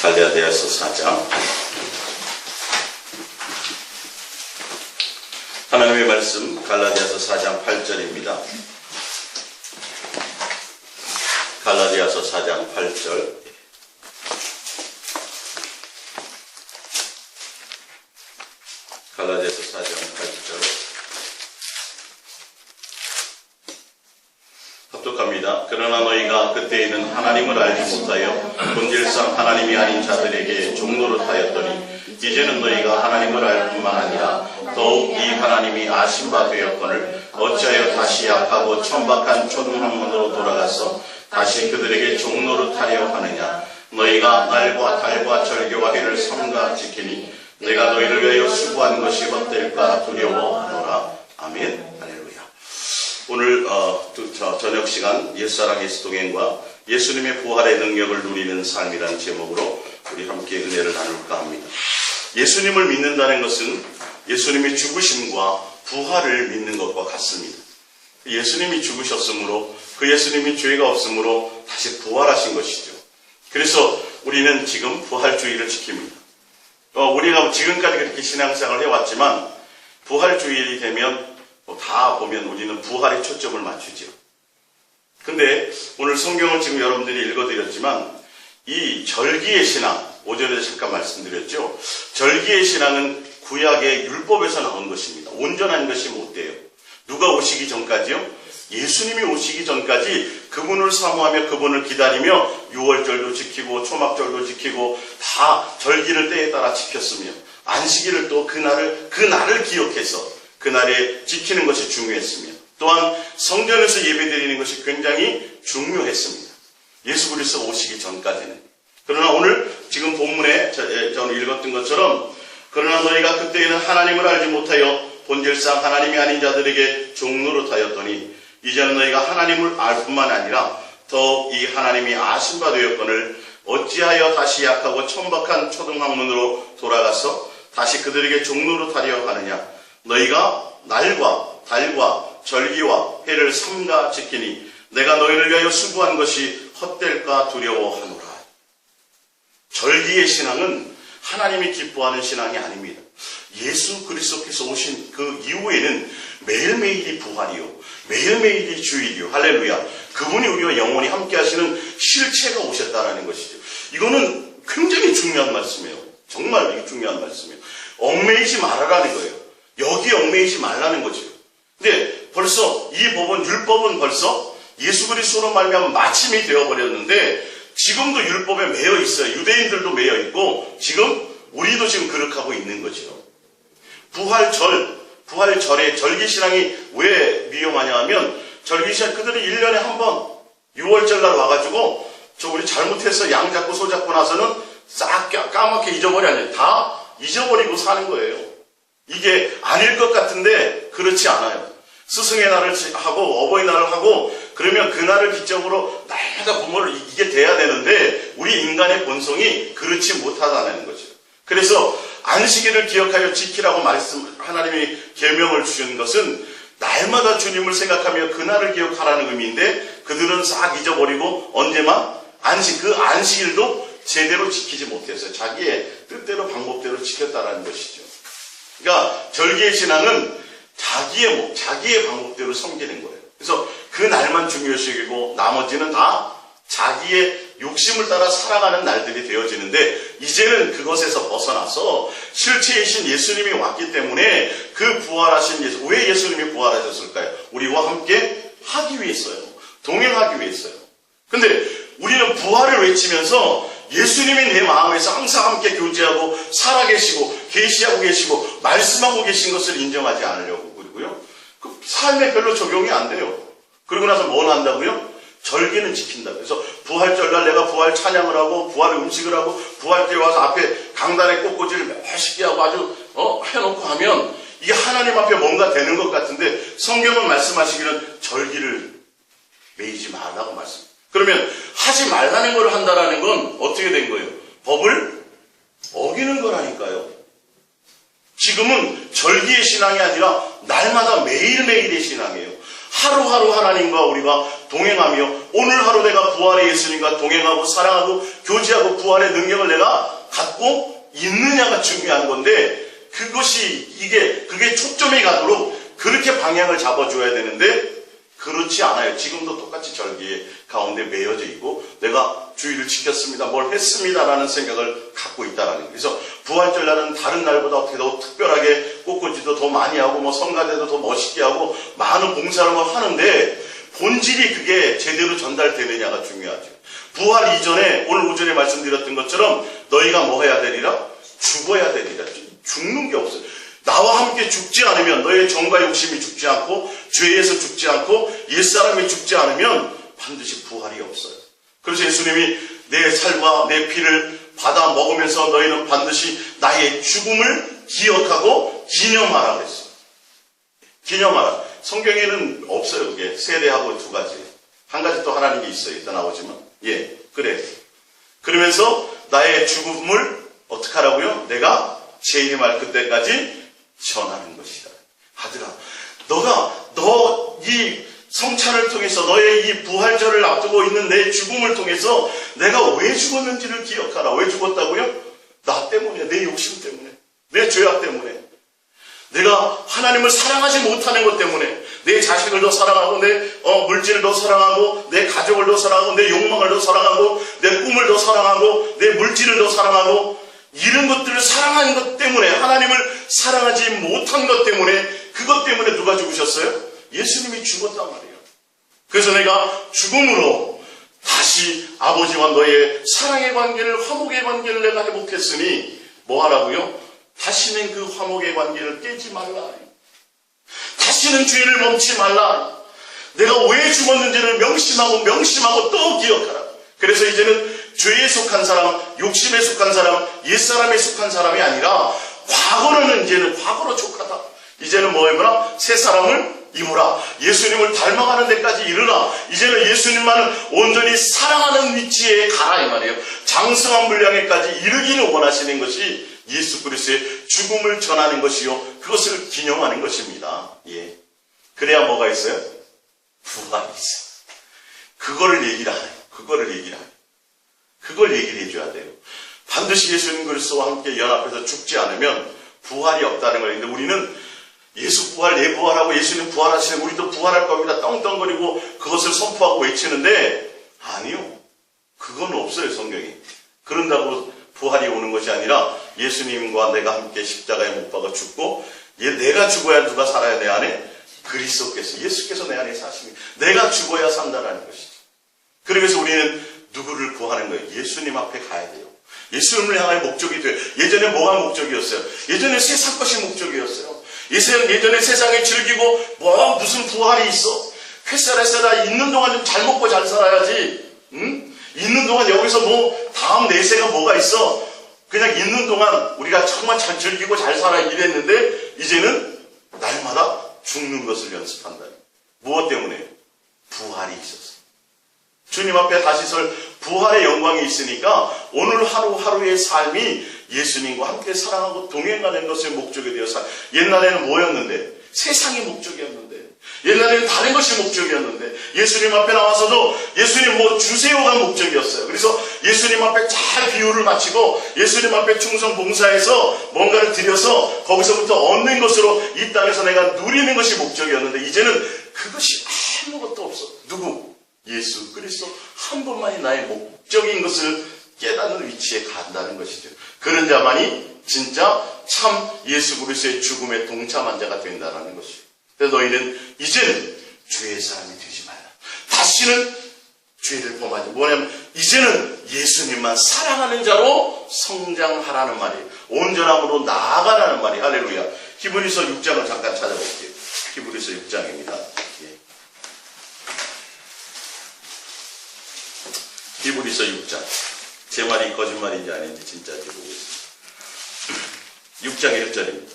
갈라디아서 4장. 하나님의 말씀 갈라디아서 4장 8절입니다. 갈라디아서 4장 8절. 갈라디아서 4장 8절. 합독합니다. 그러나 너희가 그때에는 하나님을 알지 못하여 본질상 하나님이 아닌 자들에게 종노릇하였더니 이제는 너희가 하나님을 알 뿐만 아니라 더욱 이 하나님이 아신 바 되었거늘 어찌하여 다시 약하고 천박한 초등학문으로 돌아가서 다시 그들에게 종노릇하려 하느냐. 너희가 날과 달과 절기와 해를 삼가 지키니 내가 너희를 위하여 수고한 것이 헛될까 두려워하노라. 아멘. 할렐루야. 오늘 저녁 시간 옛사랑 예수동행과 예수님의 부활의 능력을 누리는 삶이라는 제목으로 우리 함께 은혜를 나눌까 합니다. 예수님을 믿는다는 것은 예수님의 죽으심과 부활을 믿는 것과 같습니다. 예수님이 죽으셨으므로 그 예수님이 죄가 없으므로 다시 부활하신 것이죠. 그래서 우리는 지금 부활주의를 지킵니다. 우리가 지금까지 그렇게 신앙생활을 해왔지만 부활주일이 되면 다 보면 우리는 부활에 초점을 맞추죠. 근데 오늘 성경을 지금 여러분들이 읽어드렸지만 이 절기의 신앙, 오전에 잠깐 말씀드렸죠. 절기의 신앙은 구약의 율법에서 나온 것입니다. 온전한 것이 못 돼요. 누가 오시기 전까지요? 예수님이 오시기 전까지 그분을 사모하며 그분을 기다리며 유월절도 지키고 초막절도 지키고 다 절기를 때에 따라 지켰으며 안식일을 또 그 날을 기억해서 그날에 지키는 것이 중요했으며 또한 성전에서 예배드리는 것이 굉장히 중요했습니다. 예수 그리스도 오시기 전까지는. 그러나 오늘 지금 본문에 저는 읽었던 것처럼 그러나 너희가 그때에는 하나님을 알지 못하여 본질상 하나님이 아닌 자들에게 종노릇하였더니 이제는 너희가 하나님을 알 뿐만 아니라 더욱 이 하나님이 아신 바 되었거늘 어찌하여 다시 약하고 천박한 초등학문으로 돌아가서 다시 그들에게 종노릇하려 하느냐. 너희가 날과 달과 절기와 해를 삼가 지키니 내가 너희를 위하여 수고한 것이 헛될까 두려워하노라. 절기의 신앙은 하나님이 기뻐하는 신앙이 아닙니다. 예수 그리스도께서 오신 그 이후에는 매일매일이 부활이요 매일매일이 주일이요 할렐루야. 그분이 우리와 영원히 함께 하시는 실체가 오셨다라는 것이죠. 이거는 굉장히 중요한 말씀이에요. 정말 이게 중요한 말씀이에요. 얽매이지 말아라는 거예요. 여기 얽매이지 말라는 거죠. 근데 벌써 이 법은 율법은 벌써 예수 그리스도로 말미암아 마침이 되어버렸는데 지금도 율법에 매여 있어요. 유대인들도 매여 있고 지금 우리도 지금 그렇게 하고 있는 거죠. 부활절의 절기신앙이 왜 위험하냐 하면 절기신앙 그들이 1년에 한 번 6월절날 와가지고 우리 잘못해서 양 잡고 소 잡고 나서는 싹 까맣게 잊어버려요. 다 잊어버리고 사는 거예요. 이게 아닐 것 같은데 그렇지 않아요. 스승의 날을 하고 어버이날을 하고 그러면 그날을 기점으로 날마다 부모를 이게 돼야 되는데 우리 인간의 본성이 그렇지 못하다는 거죠. 그래서 안식일을 기억하여 지키라고 하나님이 계명을 주신 것은 날마다 주님을 생각하며 그날을 기억하라는 의미인데 그들은 싹 잊어버리고 언제만 그 안식일도 제대로 지키지 못해서 자기의 뜻대로 방법대로 지켰다라는 것이죠. 그러니까 절기의 신앙은 자기의 방법대로 섬기는 거예요. 그래서 그 날만 중요시하고 나머지는 다 자기의 욕심을 따라 살아가는 날들이 되어지는데 이제는 그것에서 벗어나서 실체이신 예수님이 왔기 때문에 그 부활하신 왜 예수님이 부활하셨을까요? 우리와 함께 하기 위해서요. 동행하기 위해서요. 근데 우리는 부활을 외치면서 예수님이 내 마음에서 항상 함께 교제하고 살아계시고 계시하고 계시고 말씀하고 계신 것을 인정하지 않으려고 그러고요. 그 삶에 별로 적용이 안 돼요. 그러고 나서 뭘 한다고요? 절기는 지킨다. 그래서 부활절날 내가 부활 찬양을 하고 부활 음식을 하고 부활때 와서 앞에 강단에 꽃꽂이를 멋있게 하고 아주 해놓고 하면 이게 하나님 앞에 뭔가 되는 것 같은데 성경은 말씀하시기는 절기를 매이지 말라고 말씀. 그러면 하지 말라는 걸 한다라는 건 어떻게 된 거예요? 법을 어기는 거라니까요. 지금은 절기의 신앙이 아니라 날마다 매일매일의 신앙이에요. 하루하루 하나님과 우리가 동행하며 오늘 하루 내가 부활의 예수님과 동행하고 사랑하고 교제하고 부활의 능력을 내가 갖고 있느냐가 중요한 건데 그게 초점이 가도록 그렇게 방향을 잡아줘야 되는데 그렇지 않아요. 지금도 똑같이 절기에 가운데 매여져 있고 내가 주의를 지켰습니다. 뭘 했습니다라는 생각을 갖고 있다라는 거예요. 그래서 부활절 날은 다른 날보다 어떻게 더 특별하게 꽃꽂이도 더 많이 하고 뭐 성가대도 더 멋있게 하고 많은 봉사를 하는데 본질이 그게 제대로 전달되느냐가 중요하죠. 부활 이전에 오늘 오전에 말씀드렸던 것처럼 너희가 뭐 해야 되리라? 죽어야 되리라. 죽는 게 없어요. 나와 함께 죽지 않으면 너의 정과 욕심이 죽지 않고 죄에서 죽지 않고 옛사람이 죽지 않으면 반드시 부활이 없어요. 그래서 예수님이 내 살과 내 피를 받아 먹으면서 너희는 반드시 나의 죽음을 기억하고 기념하라 그랬어요. 기념하라. 성경에는 없어요. 그게 세례하고 두 가지. 한 가지 또 하나님이 있어요. 이따 나오지만. 예, 그래. 그러면서 나의 죽음을 어떻게 하라고요? 내가 재림할 그때까지 전하는 것이다. 아들아, 너 이 성찬을 통해서 너의 이 부활절을 앞두고 있는 내 죽음을 통해서 내가 왜 죽었는지를 기억하라. 왜 죽었다고요? 나 때문에, 내 욕심 때문에, 내 죄악 때문에. 내가 하나님을 사랑하지 못하는 것 때문에 내 자식을 더 사랑하고 내 물질을 더 사랑하고 내 가족을 더 사랑하고 내 욕망을 더 사랑하고 내 꿈을 더 사랑하고 내 물질을 더 사랑하고 이런 것들을 사랑한 것 때문에 하나님을 사랑하지 못한 것 때문에 그것 때문에 누가 죽으셨어요? 예수님이 죽었단 말이에요. 그래서 내가 죽음으로 다시 아버지와 너의 사랑의 관계를 화목의 관계를 내가 회복했으니 뭐 하라고요? 다시는 그 화목의 관계를 깨지 말라. 다시는 죄를 멈추지 말라. 내가 왜 죽었는지를 명심하고 또 기억하라. 그래서 이제는 죄에 속한 사람, 욕심에 속한 사람, 옛사람에 속한 사람이 아니라 과거는 이제는 과거로 족하다. 이제는 뭐 해보라? 새 사람을 입으라. 예수님을 닮아가는 데까지 이르라. 이제는 예수님만을 온전히 사랑하는 위치에 가라 이 말이에요. 장성한 분량에까지 이르기를 원하시는 것이 예수 그리스도의 죽음을 전하는 것이요. 그것을 기념하는 것입니다. 예. 그래야 뭐가 있어요? 부활이 있어요. 그거를 얘기를 하네요. 그걸 얘기를 해줘야 돼요. 반드시 예수님 그리스도와 함께 연합해서 죽지 않으면 부활이 없다는 거예요. 근데 우리는 예수 부활, 내 부활하고 예수님 부활하시는 우리도 부활할 겁니다. 떵떵거리고 그것을 선포하고 외치는데 아니요. 그건 없어요, 성경이. 그런다고 부활이 오는 것이 아니라 예수님과 내가 함께 십자가에 못 박아 죽고 내가 죽어야 누가 살아야 내 안에? 그리스도께서, 예수께서 내 안에 사시니 내가 죽어야 산다는 것이죠. 그러면서 우리는 누구를 구하는 거예요? 예수님 앞에 가야 돼요. 예수님을 향할 목적이 돼요. 예전에 뭐가 목적이었어요? 예전에 세상 것이 목적이었어요. 예전에 세상에 즐기고 무슨 부활이 있어? 햇살에 있는 동안 좀 잘 먹고 잘 살아야지. 응? 있는 동안 여기서 다음 내세가 뭐가 있어? 그냥 있는 동안 우리가 정말 잘 즐기고 잘 살아 이랬는데 이제는 날마다 죽는 것을 연습한다. 무엇 때문에? 부활이 있었어. 주님 앞에 다시 설 부활의 영광이 있으니까 오늘 하루하루의 삶이 예수님과 함께 사랑하고 동행하는 것의 목적이 되어서 옛날에는 뭐였는데? 세상이 목적이었는데 옛날에는 다른 것이 목적이었는데 예수님 앞에 나와서도 예수님 주세요가 목적이었어요. 그래서 예수님 앞에 잘 비유를 마치고 예수님 앞에 충성 봉사해서 뭔가를 드려서 거기서부터 얻는 것으로 이 땅에서 내가 누리는 것이 목적이었는데 이제는 그것이 아무것도 없어. 누구? 예수 그리스도 한 분만이 나의 목적인 것을 깨닫는 위치에 간다는 것이죠. 그런 자만이 진짜 참 예수 그리스도의 죽음에 동참한 자가 된다는 것이죠. 그래서 너희는 이제는 죄의 사람이 되지 말라. 다시는 죄를 범하지. 뭐냐면 이제는 예수님만 사랑하는 자로 성장하라는 말이에요. 온전함으로 나아가라는 말이에요. 할렐루야. 히브리서 6장을 잠깐 찾아볼게요. 히브리서 6장입니다. 히브리서 6장. 제 말이 거짓말인지 아닌지 진짜인지 보겠습니다. 6장 1절입니다.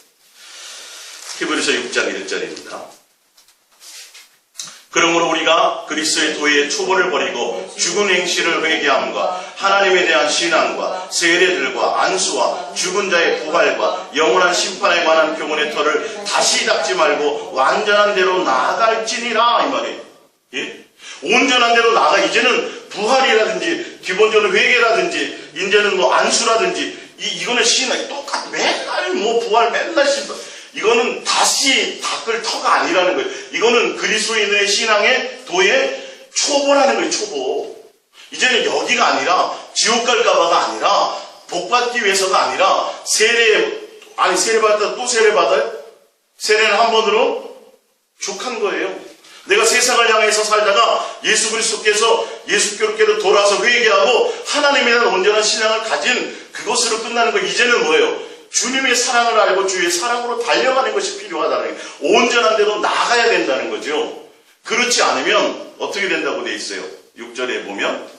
히브리서 6장 1절입니다. 그러므로 우리가 그리스도의 도의 초보를 버리고 죽은 행실을 회개함과 하나님에 대한 신앙과 세례들과 안수와 죽은 자의 부활과 영원한 심판에 관한 교훈의 터를 다시 닦지 말고 완전한 대로 나아갈지니라 이 말이에요. 예? 온전한 대로 나아가. 이제는 부활이라든지 기본적으로 회개라든지 이제는 뭐 안수라든지 이거는 신앙이 똑같아. 맨날 뭐 부활 맨날 심판. 이거는 다시 닦을 터가 아니라는 거예요. 이거는 그리스도인의 신앙의 도의 초보라는 거예요. 초보. 이제는 여기가 아니라 지옥 갈까봐가 아니라 복받기 위해서가 아니라 세례받았다 또 세례받아요? 세례는 한 번으로 족한 거예요. 내가 세상을 향해서 살다가 예수 그리스도께서 예수께로 돌아서 회개하고 하나님에 대한 온전한 신앙을 가진 그것으로 끝나는 거. 이제는 뭐예요? 주님의 사랑을 알고 주의 사랑으로 달려가는 것이 필요하다는 거예요. 온전한 대로 나가야 된다는 거죠. 그렇지 않으면 어떻게 된다고 돼 있어요? 6절에 보면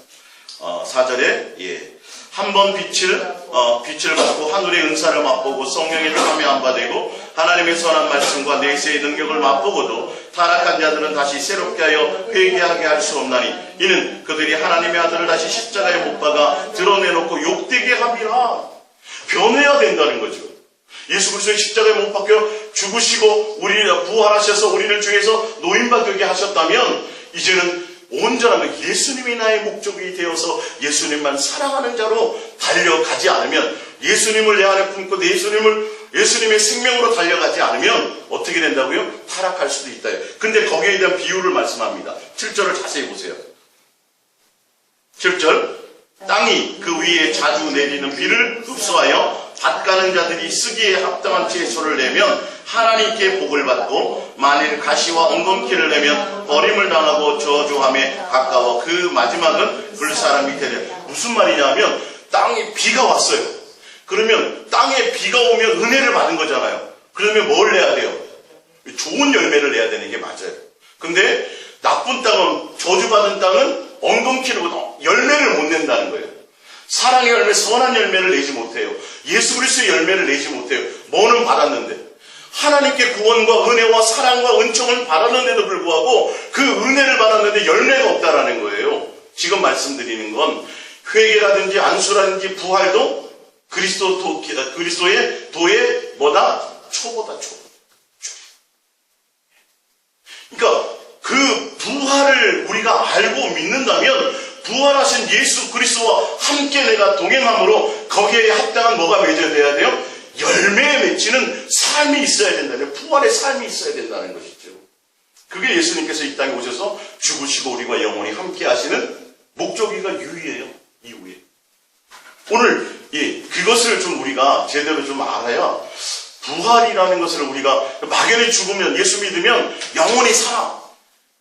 4절에 한번 빛을 받고 하늘의 은사를 맛보고 성령의 탐에 안 받고 하나님의 선한 말씀과 내세의 능력을 맛보고도 타락한 자들은 다시 새롭게 하여 회개하게 할 수 없나니 이는 그들이 하나님의 아들을 다시 십자가에 못 박아 드러내놓고 욕되게 함이라. 변해야 된다는 거죠. 예수 그리스도의 십자가에 못 박혀 죽으시고 우리를 부활하셔서 우리를 주에서 노임받게 하셨다면 이제는 온전한 예수님이 나의 목적이 되어서 예수님만 사랑하는 자로 달려가지 않으면, 예수님을 내 안에 품고 예수님의 생명으로 달려가지 않으면 어떻게 된다고요? 타락할 수도 있다. 근데 거기에 대한 비유를 말씀합니다. 7절을 자세히 보세요. 7절, 땅이 그 위에 자주 내리는 비를 흡수하여 밭 가는 자들이 쓰기에 합당한 채소를 내면 하나님께 복을 받고, 만일 가시와 엉겅퀴를 내면 버림을 당하고 저주함에 가까워 그 마지막은 불사람이 되려. 무슨 말이냐면 땅에 비가 왔어요. 그러면 땅에 비가 오면 은혜를 받은 거잖아요. 그러면 뭘 내야 돼요? 좋은 열매를 내야 되는 게 맞아요. 근데 나쁜 땅은, 저주받은 땅은 엉겅퀴로 열매를 못 낸다는 거예요. 사랑의 열매, 선한 열매를 내지 못해요. 예수 그리스도의 열매를 내지 못해요. 뭐는 받았는데, 하나님께 구원과 은혜와 사랑과 은총을 받았는데도 불구하고 그 은혜를 받았는데 열매가 없다라는 거예요. 지금 말씀드리는 건 회개라든지 안수라든지 부활도 그리스도의 도의 뭐다? 초보다, 초보. 그러니까 그 부활을 우리가 알고 믿는다면 부활하신 예수 그리스도와 함께 내가 동행함으로 거기에 합당한 뭐가 맺어야 돼요? 열매에 맺히는 삶이 있어야 된다는, 부활의 삶이 있어야 된다는 것이죠. 그게 예수님께서 이 땅에 오셔서 죽으시고 우리와 영원히 함께 하시는 목적이가 유의예요. 이후에. 오늘 그것을 좀 우리가 제대로 좀 알아야, 부활이라는 것을 우리가 막연히 죽으면, 예수 믿으면 영원히 살아,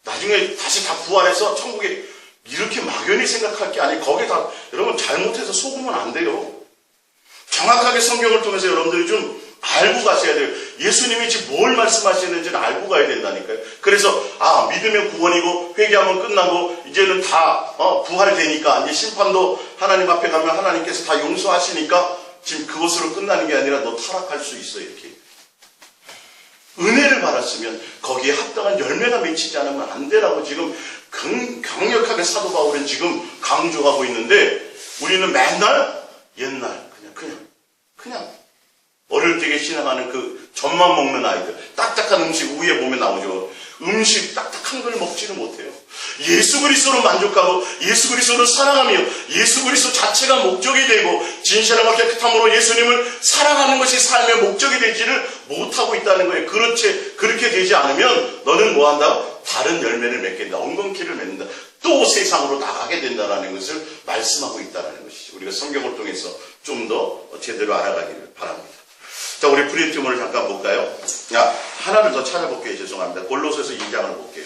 나중에 다시 다 부활해서 천국에, 이렇게 막연히 생각할 게 아니고 거기에 다 여러분 잘못해서 속으면 안 돼요. 정확하게 성경을 통해서 여러분들이 좀 알고 가셔야 돼요. 예수님이 지금 뭘 말씀하시는지는 알고 가야 된다니까요. 그래서 믿으면 구원이고 회개하면 끝나고 이제는 다 부활되니까 이제 심판도 하나님 앞에 가면 하나님께서 다 용서하시니까 지금 그것으로 끝나는 게 아니라 너 타락할 수 있어. 이렇게 은혜를 받았으면 거기에 합당한 열매가 맺히지 않으면 안 되라고 지금 강력하게 사도 바울은 지금 강조하고 있는데, 우리는 맨날 옛날 그냥 어릴 적에 신앙하는 그 젖만 먹는 아이들, 딱딱한 음식 위에 보면 나오죠. 음식 딱딱한 걸 먹지는 못해요. 예수 그리스도로 만족하고 예수 그리스도를 사랑하며 예수 그리스도 자체가 목적이 되고 진실함과 깨끗함으로 예수님을 사랑하는 것이 삶의 목적이 되지를 못하고 있다는 거예요. 그렇게 되지 않으면 너는 뭐한다? 다른 열매를 맺겠다. 엉겅퀴를 맺는다. 또 세상으로 나가게 된다는 것을 말씀하고 있다는 것이죠. 우리가 성경을 통해서 좀 더 제대로 알아가기를 바랍니다. 자, 우리 프린트물을 잠깐 볼까요? 하나를 더 찾아볼게요. 죄송합니다. 골로새서 2장을 볼게요.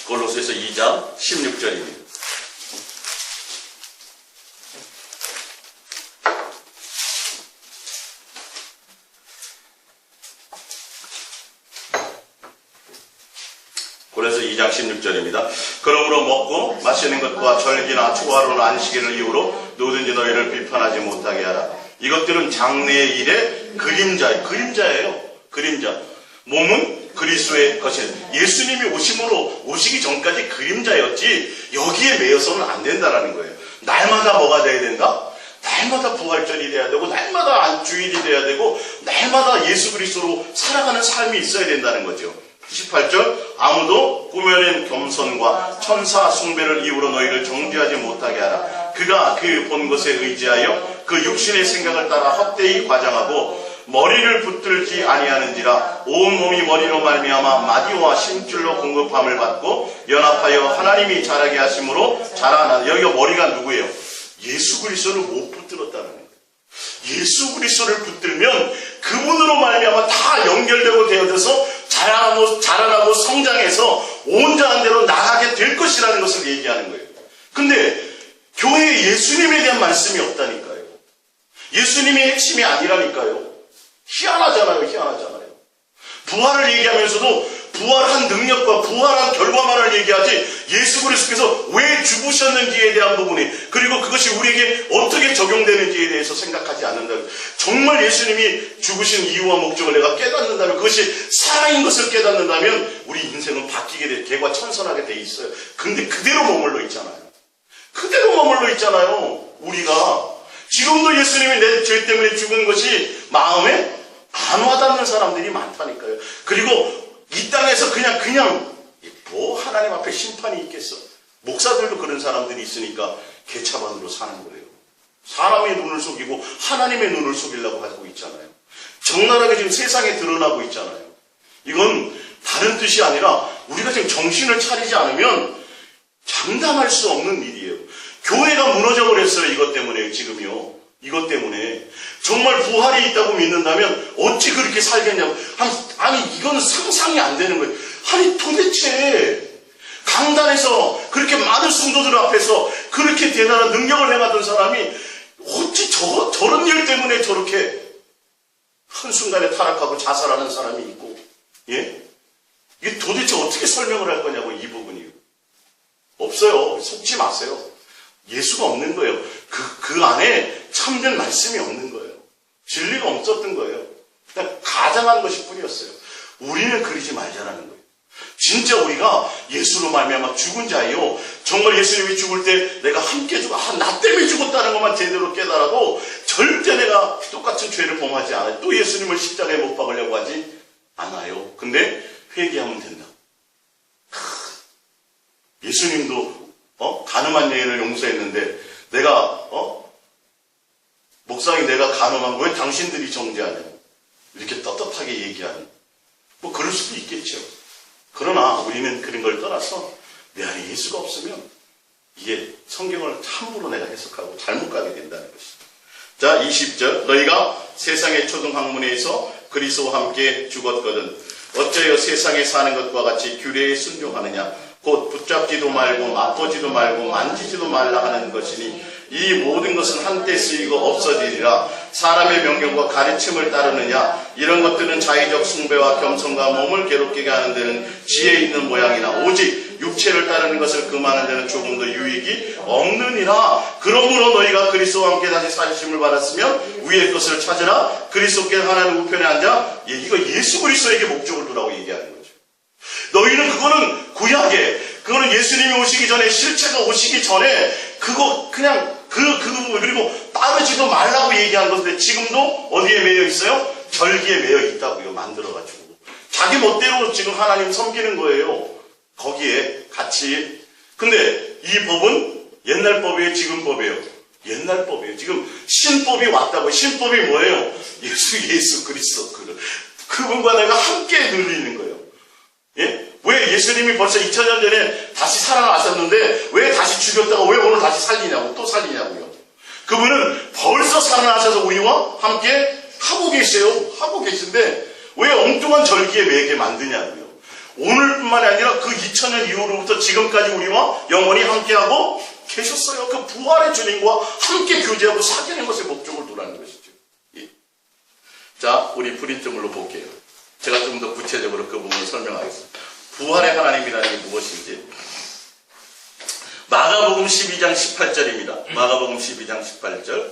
골로새서 2장 16절입니다. 골로새서 2장 16절입니다. 그러므로 먹고 마시는 것과 절기나 초하루나 안식일을 이유로 누구든지 너희를 비판하지 못하게 하라. 이것들은 장래의 일의 그림자예요. 그림자. 몸은 그리스도의 것이에요. 예수님이 오시기 전까지 그림자였지 여기에 매여서는 안 된다라는 거예요. 날마다 뭐가 돼야 된다? 날마다 부활절이 돼야 되고 날마다 주일이 돼야 되고 날마다 예수 그리스도로 살아가는 삶이 있어야 된다는 거죠. 18절 아무도 꾸며낸 겸손과 천사 숭배를 이유로 너희를 정죄하지 못하게 하라. 그가 그 본 것에 의지하여 그 육신의 생각을 따라 헛되이 과장하고 머리를 붙들지 아니하는지라. 온 몸이 머리로 말미암아 마디와 심줄로 공급함을 받고 연합하여 하나님이 자라게 하심으로 자라나. 여기가 머리가 누구예요? 예수 그리스도를 못 붙들었다는 거예요. 예수 그리스도를 붙들면 그분으로 말미암아 다 연결되고 되어져서 자라나고 성장해서 온전한 대로 나가게 될 것이라는 것을 얘기하는 거예요. 근데 교회에 예수님에 대한 말씀이 없다니까요. 예수님이 핵심이 아니라니까요. 희한하잖아요. 부활을 얘기하면서도 부활한 능력과 부활한 결과만을 얘기하지 예수 그리스도께서 왜 죽으셨는지에 대한 부분이, 그리고 그것이 우리에게 어떻게 적용되는지에 대해서 생각하지 않는다면, 정말 예수님이 죽으신 이유와 목적을 내가 깨닫는다면, 그것이 살아있는 것을 깨닫는다면 우리 인생은 바뀌게 돼, 개과천선하게 돼 있어요. 근데 그대로 머물러 있잖아요. 우리가 지금도 예수님이 내 죄 때문에 죽은 것이 마음에 안 와닿는 사람들이 많다니까요. 그리고 이 땅에서 그냥 뭐 하나님 앞에 심판이 있겠어. 목사들도 그런 사람들이 있으니까 개차반으로 사는 거예요. 사람의 눈을 속이고 하나님의 눈을 속이려고 하고 있잖아요. 적나라하게 지금 세상에 드러나고 있잖아요. 이건 다른 뜻이 아니라 우리가 지금 정신을 차리지 않으면 장담할 수 없는 일이에요. 교회가 무너져 버렸어요. 이것 때문에 정말 부활이 있다고 믿는다면 어찌 그렇게 살겠냐고. 아니 이건 상상이 안 되는 거예요. 아니 도대체 강단에서 그렇게 많은 성도들 앞에서 그렇게 대단한 능력을 행하던 사람이 어찌 저런 일 때문에 저렇게 한순간에 타락하고 자살하는 사람이 있고, 예? 이게 도대체 어떻게 설명을 할 거냐고. 이 부분이요. 없어요. 속지 마세요. 예수가 없는 거예요. 그 안에 참된 말씀이 없는 거예요. 진리가 없었던 거예요. 그냥 가장한 것일 뿐이었어요. 우리는 그러지 말자라는 거예요. 진짜 우리가 예수로 말미암아 죽은 자예요. 정말 예수님이 죽을 때 내가 함께 나 때문에 죽었다는 것만 제대로 깨달아도 절대 내가 똑같은 죄를 범하지 않아요. 또 예수님을 십자가에 못 박으려고 하지 않아요. 근데 회개하면 된다. 예수님도 가늠한 여인을 용서했는데 내가 목사님 내가 가늠한 거 왜 당신들이 정죄하냐, 이렇게 떳떳하게 얘기하는, 뭐 그럴 수도 있겠죠. 그러나 우리는 그런 걸 떠나서 내 안에 예수가 없으면 이게 성경을 함부로 내가 해석하고 잘못 가게 된다는 것입니다. 자, 20절 너희가 세상의 초등학문에서 그리스도와 함께 죽었거든 어쩌여 세상에 사는 것과 같이 규례에 순종하느냐. 곧 붙잡지도 말고 맛보지도 말고 만지지도 말라 하는 것이니 이 모든 것은 한때 쓰이고 없어지리라. 사람의 명령과 가르침을 따르느냐. 이런 것들은 자의적 숭배와 겸손과 몸을 괴롭게 하는 데는 지혜 있는 모양이나 오직 육체를 따르는 것을 금하는 데는 조금도 유익이 없느니라. 그러므로 너희가 그리스도와 함께 다시 살리심을 받았으면 위의 것을 찾으라. 그리스도께 하나님 우편에 앉아. 이거 예수 그리스도에게 목적을 두라고 얘기하는 거예요. 너희는 그거는 구약에, 그거는 예수님이 오시기 전에, 실체가 오시기 전에 그냥 그리고 따르지도 말라고 얘기한 건데 지금도 어디에 매여 있어요? 절기에 매여 있다고요. 만들어가지고 자기 멋대로 지금 하나님 섬기는 거예요. 거기에 같이. 근데 이 법은 옛날 법이에요, 지금 법이에요? 옛날 법이에요. 지금 신법이 왔다고. 신법이 뭐예요? 예수 그리스도 그분과 내가 함께 누리는 거예요. 예? 왜 예수님이 벌써 2000년 전에 다시 살아나셨는데 왜 다시 죽였다가 왜 오늘 다시 살리냐고, 또 살리냐고요. 그분은 벌써 살아나셔서 우리와 함께 하고 계신데 왜 엉뚱한 절기에 매게 만드냐고요. 오늘뿐만이 아니라 그 2000년 이후로부터 지금까지 우리와 영원히 함께하고 계셨어요. 그 부활의 주님과 함께 교제하고 사귀는 것에 목적을 두라는 것이죠. 예. 자, 우리 프린트물로 볼게요. 제가 좀 더 구체적으로 그 부분을 설명하겠습니다. 부활의 하나님이라는 게 무엇인지. 마가복음 12장 18절입니다. 마가복음 12장 18절.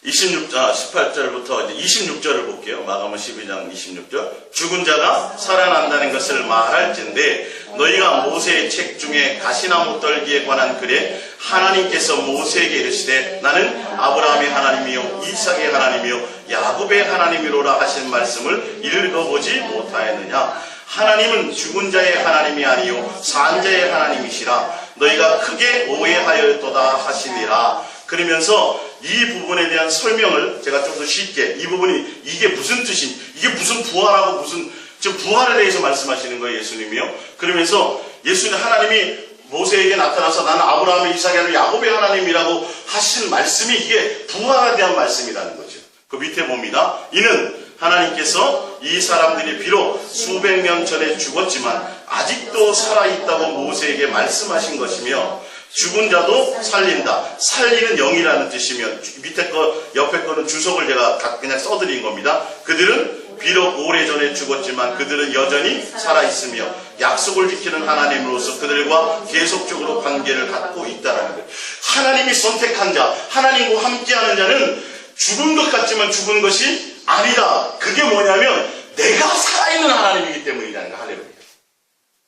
18절부터 이제 26절을 볼게요. 마가복음 12장 26절. 죽은 자가 살아난다는 것을 말할진대 너희가 모세의 책 중에 가시나무 떨기에 관한 글에 하나님께서 모세에게 이르시되 나는 아브라함의 하나님이요 이삭의 하나님이요 야곱의 하나님이로라 하신 말씀을 읽어보지 못하였느냐. 하나님은 죽은 자의 하나님이 아니요 산 자의 하나님이시라 너희가 크게 오해하였도다 하시니라. 그러면서 이 부분에 대한 설명을 제가 좀 더 쉽게, 이 부분이 이게 무슨 뜻인지, 이게 무슨 부활하고 무슨, 지금 부활에 대해서 말씀하시는 거예요, 예수님이요. 그러면서 예수님 하나님이 모세에게 나타나서 나는 아브라함의 이삭의 하나님 야곱의 하나님이라고 하신 말씀이 이게 부활에 대한 말씀이라는 거죠. 그 밑에 봅니다. 이는 하나님께서 이 사람들이 비록 수백 년 전에 죽었지만 아직도 살아있다고 모세에게 말씀하신 것이며 죽은 자도 살린다. 살리는 영이라는 뜻이며 밑에 거 옆에 거는 주석을 제가 그냥 써드린 겁니다. 그들은 비록 오래전에 죽었지만 그들은 여전히 살아있으며 약속을 지키는 하나님으로서 그들과 계속적으로 관계를 갖고 있다는 거예요. 하나님이 선택한 자, 하나님과 함께하는 자는 죽은 것 같지만 죽은 것이 아니다. 그게 뭐냐면 내가 살아있는 하나님이기 때문이라는 거. 할렐루야.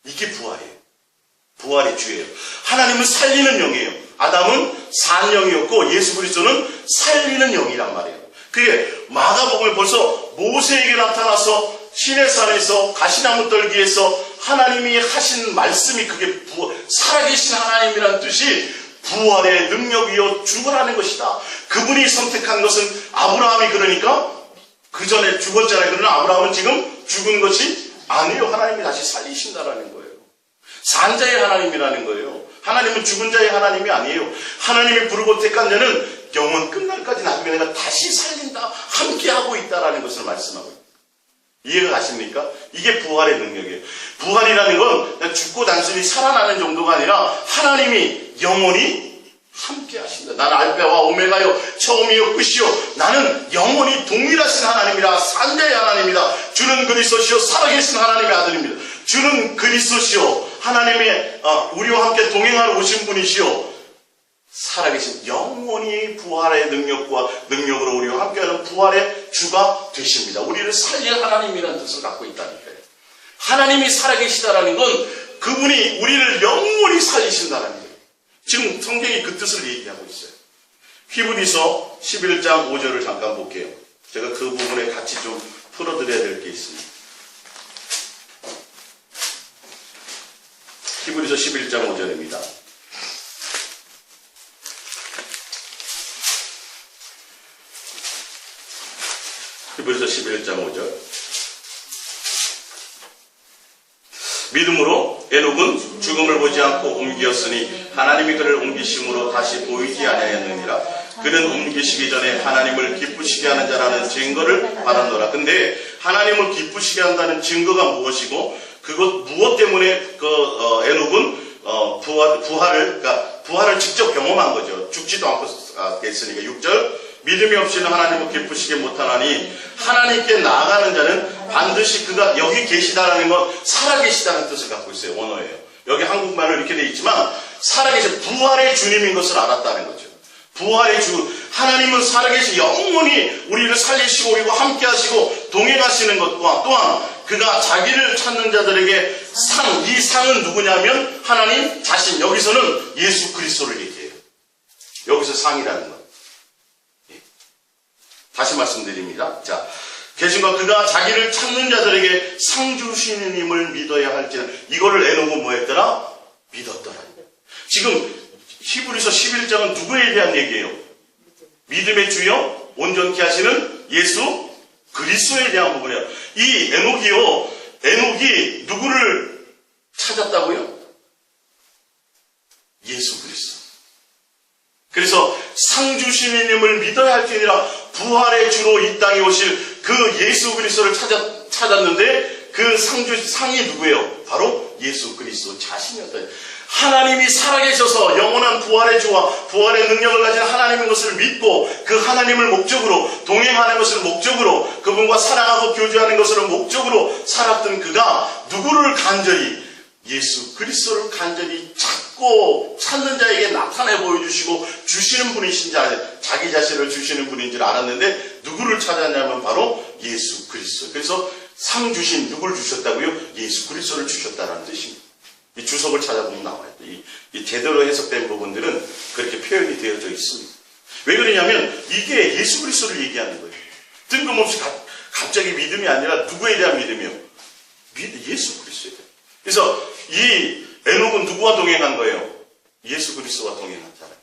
이게 부활이에요. 부활의 주예요. 하나님은 살리는 영이에요. 아담은 산 영이었고 예수 그리스도는 살리는 영이란 말이에요. 그게 마가복음에 벌써 모세에게 나타나서 시내산에서 가시나무 떨기에서 하나님이 하신 말씀이 그게 살아계신 하나님이란 뜻이 부활의 능력이요 죽으라는 것이다. 그분이 선택한 것은 아브라함이 그러니까 그 전에 죽었잖아요. 그러나 아브라함은 지금 죽은 것이 아니에요. 하나님이 다시 살리신다라는 거예요. 산자의 하나님이라는 거예요. 하나님은 죽은 자의 하나님이 아니에요. 하나님이 부르고 택한 자는 영원 끝날까지 나중에 내가 다시 살린다. 함께하고 있다라는 것을 말씀하고 있어요. 이해가 가십니까? 이게 부활의 능력이에요. 부활이라는 건 그냥 죽고 단순히 살아나는 정도가 아니라 하나님이 영원히 함께 하신다. 나는 알파와 오메가요 처음이요 끝이요 나는 영원히 동일하신 하나님이라 산자의 하나님이다. 주는 그리스도시요 살아계신 하나님의 아들입니다. 주는 그리스도시요 하나님의 우리와 함께 동행하러 오신 분이시요 살아계신 영원히 부활의 능력으로 우리와 함께하는 부활의 주가 되십니다. 우리를 살릴 하나님이라는 뜻을 갖고 있다니까요. 하나님이 살아계시다라는 건 그분이 우리를 영원히 살리신다는 거예요. 지금 성경이 그 뜻을 얘기하고 있어요. 히브리서 11장 5절을 잠깐 볼게요. 제가 그 부분에 같이 좀 풀어드려야 될 게 있습니다. 히브리서 11장 5절입니다. 히브리서 11장 5절. 믿음으로 에녹은 죽음을 보지 않고 옮기었으니 하나님이 그를 옮기심으로 다시 보이지 아니하였느니라. 그는 옮기시기 전에 하나님을 기쁘시게 하는 자라는 증거를 받았노라. 근데 하나님을 기쁘시게 한다는 증거가 무엇이고 그것 무엇 때문에 에녹은 부활을 직접 경험한 거죠. 죽지도 않고 됐으니까. 6절. 믿음이 없이는 하나님을 기쁘시게 못하나니 하나님께 나아가는 자는 반드시 그가 여기 계시다라는 건 살아계시다는 뜻을 갖고 있어요. 원어예요. 여기 한국말로 이렇게 되어 있지만 살아계신 부활의 주님인 것을 알았다는 거죠. 부활의 주 하나님은 살아계신 영원히 우리를 살리시고 우리와 함께 하시고 동행하시는 것과 또한 그가 자기를 찾는 자들에게 이 상은 누구냐면 하나님 자신. 여기서는 예수 그리스도를 얘기해요. 여기서 상이라는 것. 다시 말씀드립니다. 자, 계신과 그가 자기를 찾는 자들에게 상 주시는 힘을 믿어야 할지는 이거를 에녹은 뭐 했더라? 믿었더라. 지금 히브리서 11장은 누구에 대한 얘기예요? 믿음의 주요 온전케 하시는 예수 그리스도에 대한 부분이에요. 이 에녹이 누구를 찾았다고요? 예수 그리스도. 그래서 상 주시는 힘을 믿어야 할지니라. 부활의 주로 이 땅에 오실 그 예수 그리스도를 찾았는데 그 상이 누구예요? 바로 예수 그리스도 자신이었다. 하나님이 살아계셔서 영원한 부활의 주와 부활의 능력을 가진 하나님인 것을 믿고 그 하나님을 목적으로 동행하는 것을 목적으로 그분과 사랑하고 교제하는 것을 목적으로 살았던 그가 누구를 간절히 예수 그리스도를 간절히 찾고 찾는 자에게 나타내 보여주시고 주시는 분이신지 자기 자신을 주시는 분인 줄 알았는데 누구를 찾았냐면 바로 예수 그리스도. 그래서 상 주신 누구를 주셨다고요? 예수 그리스도를 주셨다는 뜻입니다. 이 주석을 찾아보면 나와요. 이 제대로 해석된 부분들은 그렇게 표현이 되어져 있습니다. 왜 그러냐면 이게 예수 그리스도를 얘기하는 거예요. 뜬금없이 갑자기 믿음이 아니라 누구에 대한 믿음이요? 예수 그리스도에 대한. 그래서 이 에녹은 누구와 동행한 거예요? 예수 그리스도와 동행한 사람.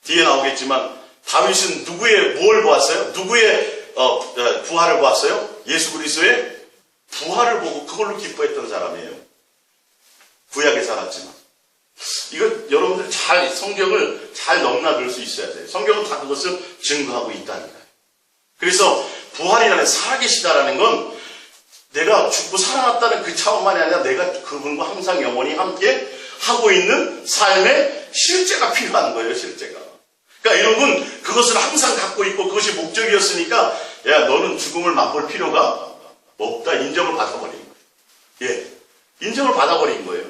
뒤에 나오겠지만 다윗은 누구의 뭘 보았어요? 누구의 부활을 보았어요? 예수 그리스도의 부활을 보고 그걸로 기뻐했던 사람이에요. 구약에 살았지만. 이거 여러분들 성경을 잘 넘나들 수 있어야 돼요. 성경은 다 그것을 증거하고 있다니까요. 그래서 부활이라는 살아계시다라는 건 내가 죽고 살아났다는 그 차원만이 아니라 내가 그분과 항상 영원히 함께 하고 있는 삶의 실제가 필요한 거예요. 실제가. 그러니까 에녹은 그것을 항상 갖고 있고 그것이 목적이었으니까 야 너는 죽음을 맛볼 필요가 없다. 인정을 받아버린 거예요. 예, 인정을 받아버린 거예요.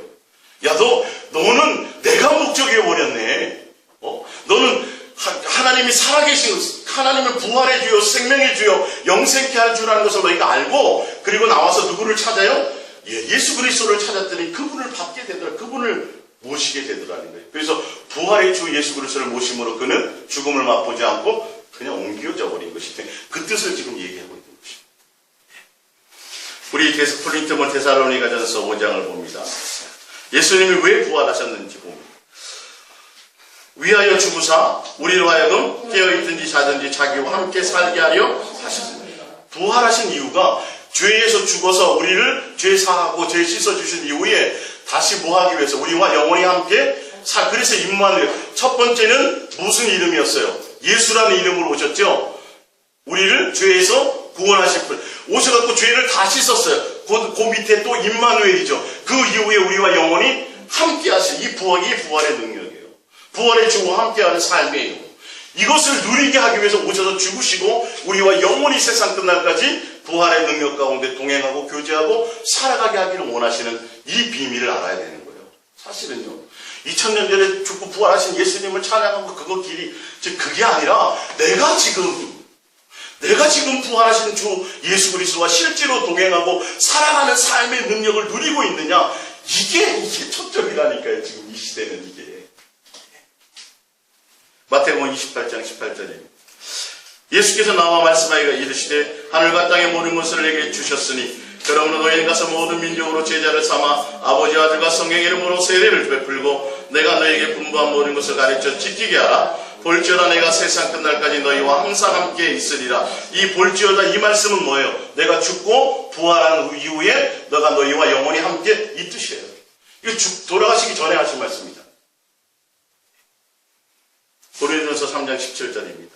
야 너는 내가 목적이어버렸네. 너는 하나님이 살아계신 하나님을 부활의 주요 생명의 주요 영생케 할 주라는 것을 너희가 알고 그리고 나와서 누구를 찾아요? 예수 그리스도를 찾았더니 그분을 받게 되더라. 그분을 모시게 되더라는 거예요. 그래서 부활의 주 예수 그리스도를 모심으로 그는 죽음을 맛보지 않고 그냥 옮겨져 버린 것이 그 뜻을 지금 얘기하고 있는 것입니다. 우리 코린토 데살로니가전서 5장을 봅니다. 예수님이 왜 부활하셨는지 봅니다. 위하여 죽으사 우리로 하여금 깨어있든지 자든지 자기와 함께 살게 하려 하셨습니다. 부활하신 이유가 죄에서 죽어서 우리를 죄 사하고 죄 씻어주신 이후에 다시 뭐하기 위해서 우리와 영원히 함께 그래서 임마누엘. 첫 번째는 무슨 이름이었어요? 예수라는 이름으로 오셨죠. 우리를 죄에서 구원하실 분. 오셔갖고 죄를 다 씻었어요. 그 밑에 또 임마누엘이죠. 그 이후에 우리와 영원히 함께 하신 이 부활의 능력이에요. 부활의 주와 함께하는 삶이에요. 이것을 누리게 하기 위해서 오셔서 죽으시고 우리와 영원히 세상 끝날까지 부활의 능력 가운데 동행하고 교제하고 살아가게 하기를 원하시는 이 비밀을 알아야 되는 거예요. 사실은요. 2000년 전에 죽고 부활하신 예수님을 찬양하고 그거 길이 즉 그게 아니라 내가 지금 부활하신 주 예수 그리스도와 실제로 동행하고 살아가는 삶의 능력을 누리고 있느냐 이게 초점이라니까요. 지금 이 시대는 이게. 마태복음 28장 18절입니다. 예수께서 나와 말씀하기가 이르시되 하늘과 땅의 모든 것을 내게 주셨으니 그러므로 너희는 가서 모든 민족으로 제자를 삼아 아버지와 아들과 성령의 이름으로 세례를 베풀고 내가 너희에게 분부한 모든 것을 가르쳐 지키게 하라. 볼지어다 내가 세상 끝날까지 너희와 항상 함께 있으리라. 이 볼지어다 이 말씀은 뭐예요? 내가 죽고 부활한 이후에 너가 너희와 영원히 함께 이 뜻이에요. 이거 돌아가시기 전에 하신 말씀입니다. 고린도전서 3장 17절입니다.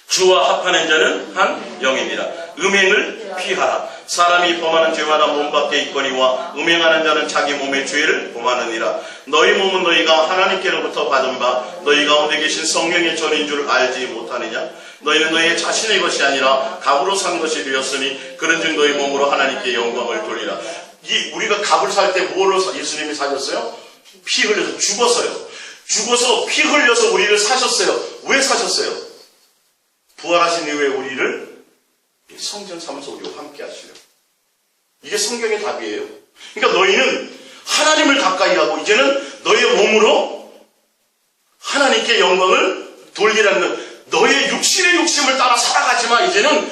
주와 합하는 자는 한 영이니라. 음행을 피하라. 사람이 범하는 죄마다 몸 밖에 있거니와 음행하는 자는 자기 몸의 죄를 범하느니라. 너희 몸은 너희가 하나님께로부터 받은 바 너희 가운데 계신 성령의 전인 줄 알지 못하느냐. 너희는 너희의 자신의 것이 아니라 값으로 산 것이 되었으니 그런즉 너희 몸으로 하나님께 영광을 돌리라. 우리가 값을 살 때 뭐로 예수님이 사셨어요? 피 흘려서 죽어서 피 흘려서 우리를 사셨어요. 왜 사셨어요? 부활하신 이후에 우리를 성전 삼아서 우리와 함께 하시려. 이게 성경의 답이에요. 그러니까 너희는 하나님을 가까이 하고 이제는 너희의 몸으로 하나님께 영광을 돌리라는 건 너의 육신의 욕심을 따라 살아가지만 이제는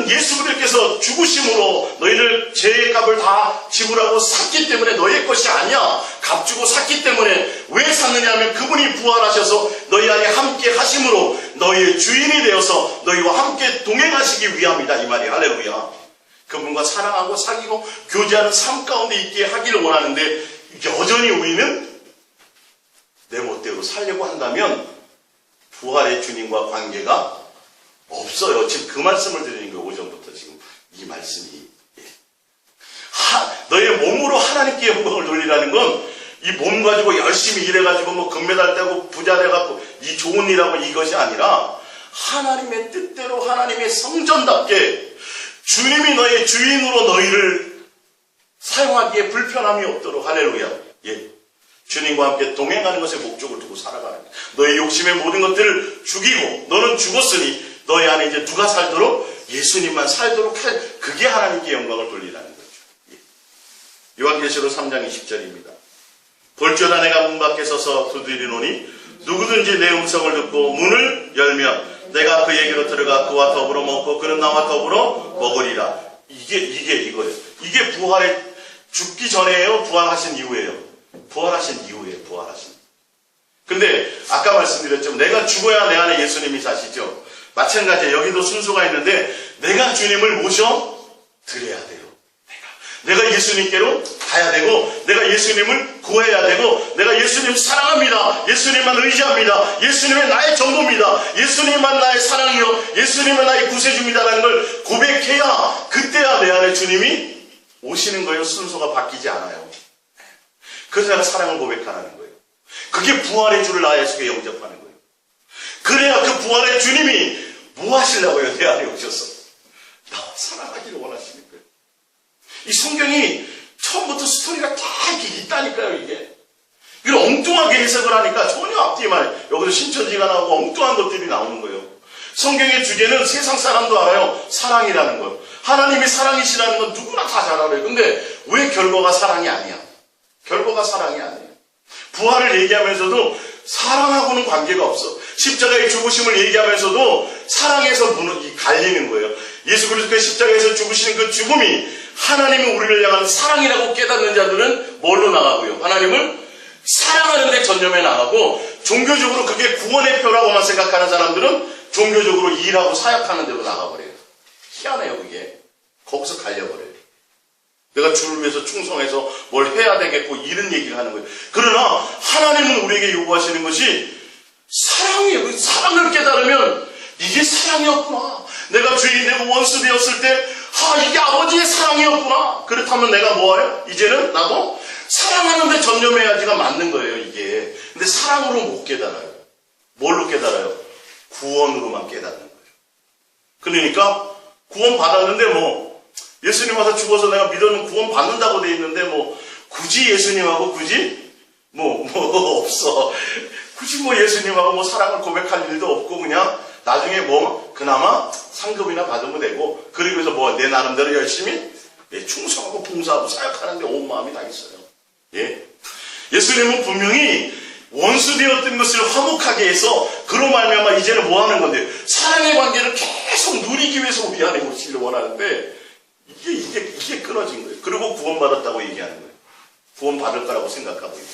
예수 그리스도께서 죽으심으로 너희를 죄의 값을 다 지불하고 샀기 때문에 너의 것이 아니야. 값 주고 샀기 때문에 왜 샀느냐 하면 그분이 부활하셔서 너희 안에 함께 하심으로 너희의 주인이 되어서 너희와 함께 동행하시기 위함이다. 이 말이 할렐루야. 그분과 사랑하고 사귀고 교제하는 삶 가운데 있게 하기를 원하는데 여전히 우리는 내 멋대로 살려고 한다면 부활의 주님과 관계가 없어요. 지금 그 말씀을 드리는 거예요. 오전부터 지금 이 말씀이. 너의 몸으로 하나님께 영광을 돌리라는 건 이 몸 가지고 열심히 일해가지고 뭐 금메달 떼고 부자 돼갖고 이 좋은 일하고 이것이 아니라 하나님의 뜻대로 하나님의 성전답게 주님이 너의 주인으로 너희를 사용하기에 불편함이 없도록 할렐루야. 예. 주님과 함께 동행하는 것에 목적을 두고 살아가는 거예요. 너의 욕심의 모든 것들을 죽이고 너는 죽었으니 너희 안에 이제 누가 살도록? 예수님만 살도록 할, 그게 하나님께 영광을 돌리라는 거죠. 요한계시록 3장 20절입니다. 볼지어다 내가 문 밖에 서서 두드리노니 누구든지 내 음성을 듣고 문을 열면 내가 그에게로 들어가 그와 더불어 먹고 그는 나와 더불어 먹으리라. 이게 이거예요. 이게 부활의, 죽기 전에요? 부활하신 이후에요? 부활하신 이후에요. 부활하신. 근데 아까 말씀드렸죠. 내가 죽어야 내 안에 예수님이 사시죠. 마찬가지예요. 여기도 순서가 있는데 내가 주님을 모셔 드려야 돼요. 내가 예수님께로 가야 되고 내가 예수님을 구해야 되고 내가 예수님 사랑합니다. 예수님만 의지합니다. 예수님은 나의 전부입니다. 예수님만 나의 사랑이요 예수님은 나의 구세주입니다라는 걸 고백해야 그때야 내 안에 주님이 오시는 거예요. 순서가 바뀌지 않아요. 그래서 내가 사랑을 고백하라는 거예요. 그게 부활의 주를 나의 속에 영접하는 거예요. 그래야 그 부활의 주님이 뭐 하시려고요? 내 안에 오셔서 나와 사랑하기를 원하시는 거예요. 이 성경이 처음부터 스토리가 다 이렇게 있다니까요. 이게 이걸 엉뚱하게 해석을 하니까 전혀 앞뒤만 여기서 신천지가 나오고 엉뚱한 것들이 나오는 거예요. 성경의 주제는 세상 사람도 알아요. 사랑이라는 것. 하나님이 사랑이시라는 건 누구나 다 잘 알아요. 근데 왜 결과가 사랑이 아니야? 결과가 사랑이 아니에요. 부활을 얘기하면서도 사랑하고는 관계가 없어. 십자가의 죽으심을 얘기하면서도 사랑에서 갈리는 거예요. 예수 그리스도의 십자가에서 죽으시는 그 죽음이 하나님이 우리를 향한 사랑이라고 깨닫는 자들은 뭘로 나가고요? 하나님을 사랑하는 데 전념해 나가고 종교적으로 그게 구원의 표라고만 생각하는 사람들은 종교적으로 일하고 사역하는 데로 나가버려요. 희한해요. 그게. 거기서 갈려버려요. 내가 주를 위해서 충성해서 뭘 해야 되겠고 이런 얘기를 하는 거예요. 그러나 하나님은 우리에게 요구하시는 것이 사랑이에요. 사랑을 깨달으면 이게 사랑이었구나. 내가 죄인 되고 원수 되었을 때 이게 아버지의 사랑이었구나. 그렇다면 내가 뭐해요? 이제는 나도 사랑하는데 전념해야지가 맞는 거예요. 이게. 근데 사랑으로 못 깨달아요. 뭘로 깨달아요? 구원으로만 깨닫는 거예요. 그러니까 구원 받았는데 예수님 와서 죽어서 내가 믿으면 구원 받는다고 돼 있는데 굳이 예수님하고 굳이 없어. 굳이 예수님하고 사랑을 고백할 일도 없고 그냥 나중에 그나마 상급이나 받으면 되고 그리고 해서 내 나름대로 열심히 충성하고 봉사하고 사역하는데 온 마음이 다 있어요. 예. 예수님은 분명히 원수 되었던 것을 화목하게 해서 그로 말미암아 이제는 뭐 하는 건데 사랑의 관계를 계속 누리기 위해서 우리 안에 오시기를 원하는데 이게 끊어진 거예요. 그리고 구원받았다고 얘기하는 거예요. 구원받을 거라고 생각하고 있고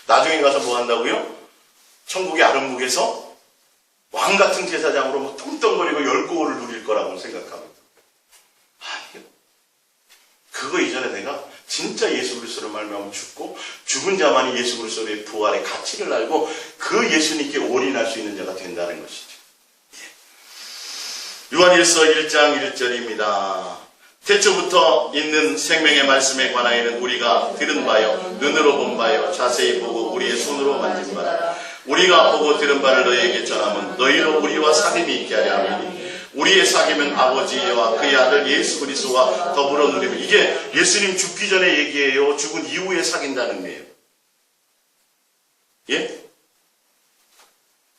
나중에 가서 뭐 한다고요? 천국의 아름묵에서 왕 같은 제사장으로 떵떵거리고 열고를 누릴 거라고 생각하고 아니요. 그거 이전에 내가 진짜 예수 그리스도를 말미암아 죽고 죽은 자만이 예수 그리스도의 부활의 가치를 알고 그 예수님께 올인할 수 있는 자가 된다는 것이죠. 요한일서 1장 1절입니다. 태초부터 있는 생명의 말씀에 관하여는 우리가 들은 바요 눈으로 본 바요 자세히 보고 우리의 손으로 만진 바라. 우리가 보고 들은 바를 너희에게 전하면 너희로 우리와 사귐이 있게 하려 함이니 우리의 사귐은 아버지와 그의 아들 예수 그리스도와 더불어 누리며 이게 예수님 죽기 전에 얘기예요? 죽은 이후에 사귄다는 의미예요? 예?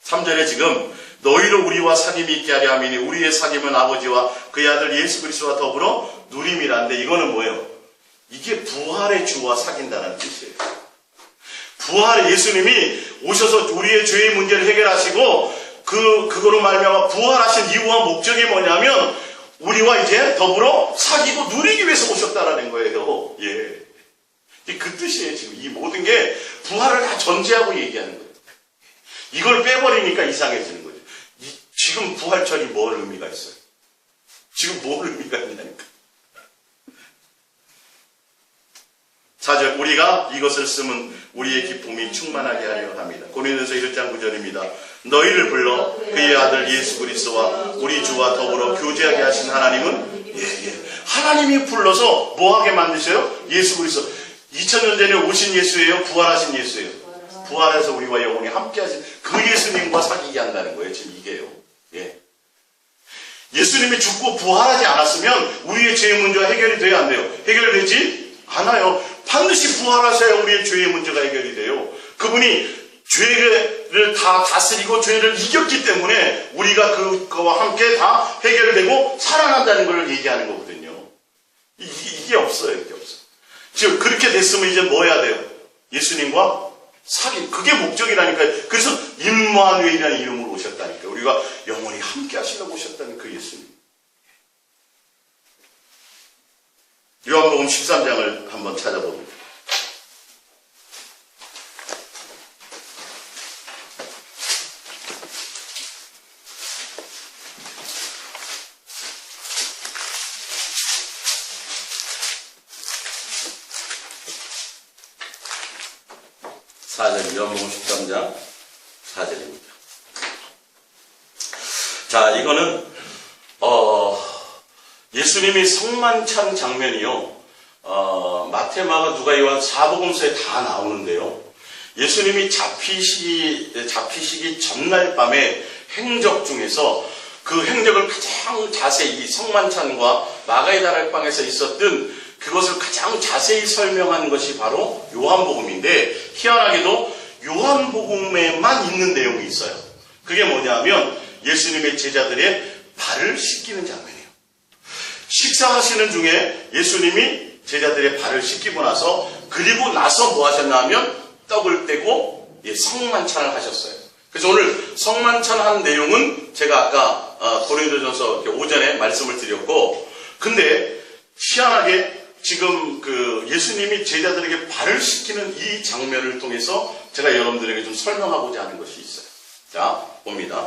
3절에 지금 너희로 우리와 사귐이 있게 하려 함이니 우리의 사귐은 아버지와 그의 아들 예수 그리스도와 더불어 누림이라는데 이거는 뭐예요? 이게 부활의 주와 사귄다는 뜻이에요. 부활의 예수님이 오셔서 우리의 죄의 문제를 해결하시고 그거로 말미암아 부활하신 이유와 목적이 뭐냐면 우리와 이제 더불어 사귀고 누리기 위해서 오셨다라는 거예요. 예. 그 뜻이에요. 지금 이 모든 게 부활을 다 전제하고 얘기하는 거예요. 이걸 빼버리니까 이상해지는 거죠. 지금 부활절이 뭘 의미가 있어요? 지금 뭘 의미가 있냐니까. 4절 우리가 이것을 쓰면 우리의 기쁨이 충만하게 하려 합니다. 고린도서 1장 9절입니다. 너희를 불러 그의 아들 예수 그리스도와 우리 주와 더불어 교제하게 하신 하나님은 하나님이 불러서 뭐하게 만드셔요? 예수 그리스도 2000년 전에 오신 예수예요? 부활하신 예수예요? 부활해서 우리와 영원히 함께 하신 그 예수님과 사귀게 한다는 거예요. 지금 이게요. 예. 예수님이 죽고 부활하지 않았으면 우리의 죄의 문제가 해결이 돼야 안 돼요. 해결되지 않아요. 반드시 부활하셔야 우리의 죄의 문제가 해결이 돼요. 그분이 죄를 다 다스리고 죄를 이겼기 때문에 우리가 그거와 함께 다 해결되고 살아난다는 걸 얘기하는 거거든요. 이게 없어요. 이게 없어요. 지금 그렇게 됐으면 이제 뭐 해야 돼요? 예수님과 사귑. 그게 목적이라니까요. 그래서 임마누엘이라는 이름으로 오셨다니까요. 우리가 영원히 함께 하시려고 오셨다는 그 예수님. 요한복음 13장을 한번 찾아봅니다. 요한복음 13장 4절입니다. 자, 이거는 예수님이 성만찬 장면이요. 마태, 마가, 누가, 요한 4복음서에 다 나오는데요. 예수님이 잡히시기 전날 밤에 행적 중에서 그 행적을 가장 자세히 성만찬과 마가의 다락방에서 있었던 그것을 가장 자세히 설명한 것이 바로 요한복음인데, 희한하게도 요한복음에만 있는 내용이 있어요. 그게 뭐냐면 예수님의 제자들의 발을 씻기는 장면이에요. 식사하시는 중에 예수님이 제자들의 발을 씻기고 나서, 그리고 나서 뭐 하셨냐면 떡을 떼고 성만찬을 하셨어요. 그래서 오늘 성만찬한 내용은 제가 아까 고린도전서 오전에 말씀을 드렸고, 근데 희한하게 지금 그 예수님이 제자들에게 발을 씻기는 이 장면을 통해서 제가 여러분들에게 좀 설명하고자 하는 것이 있어요. 자, 봅니다.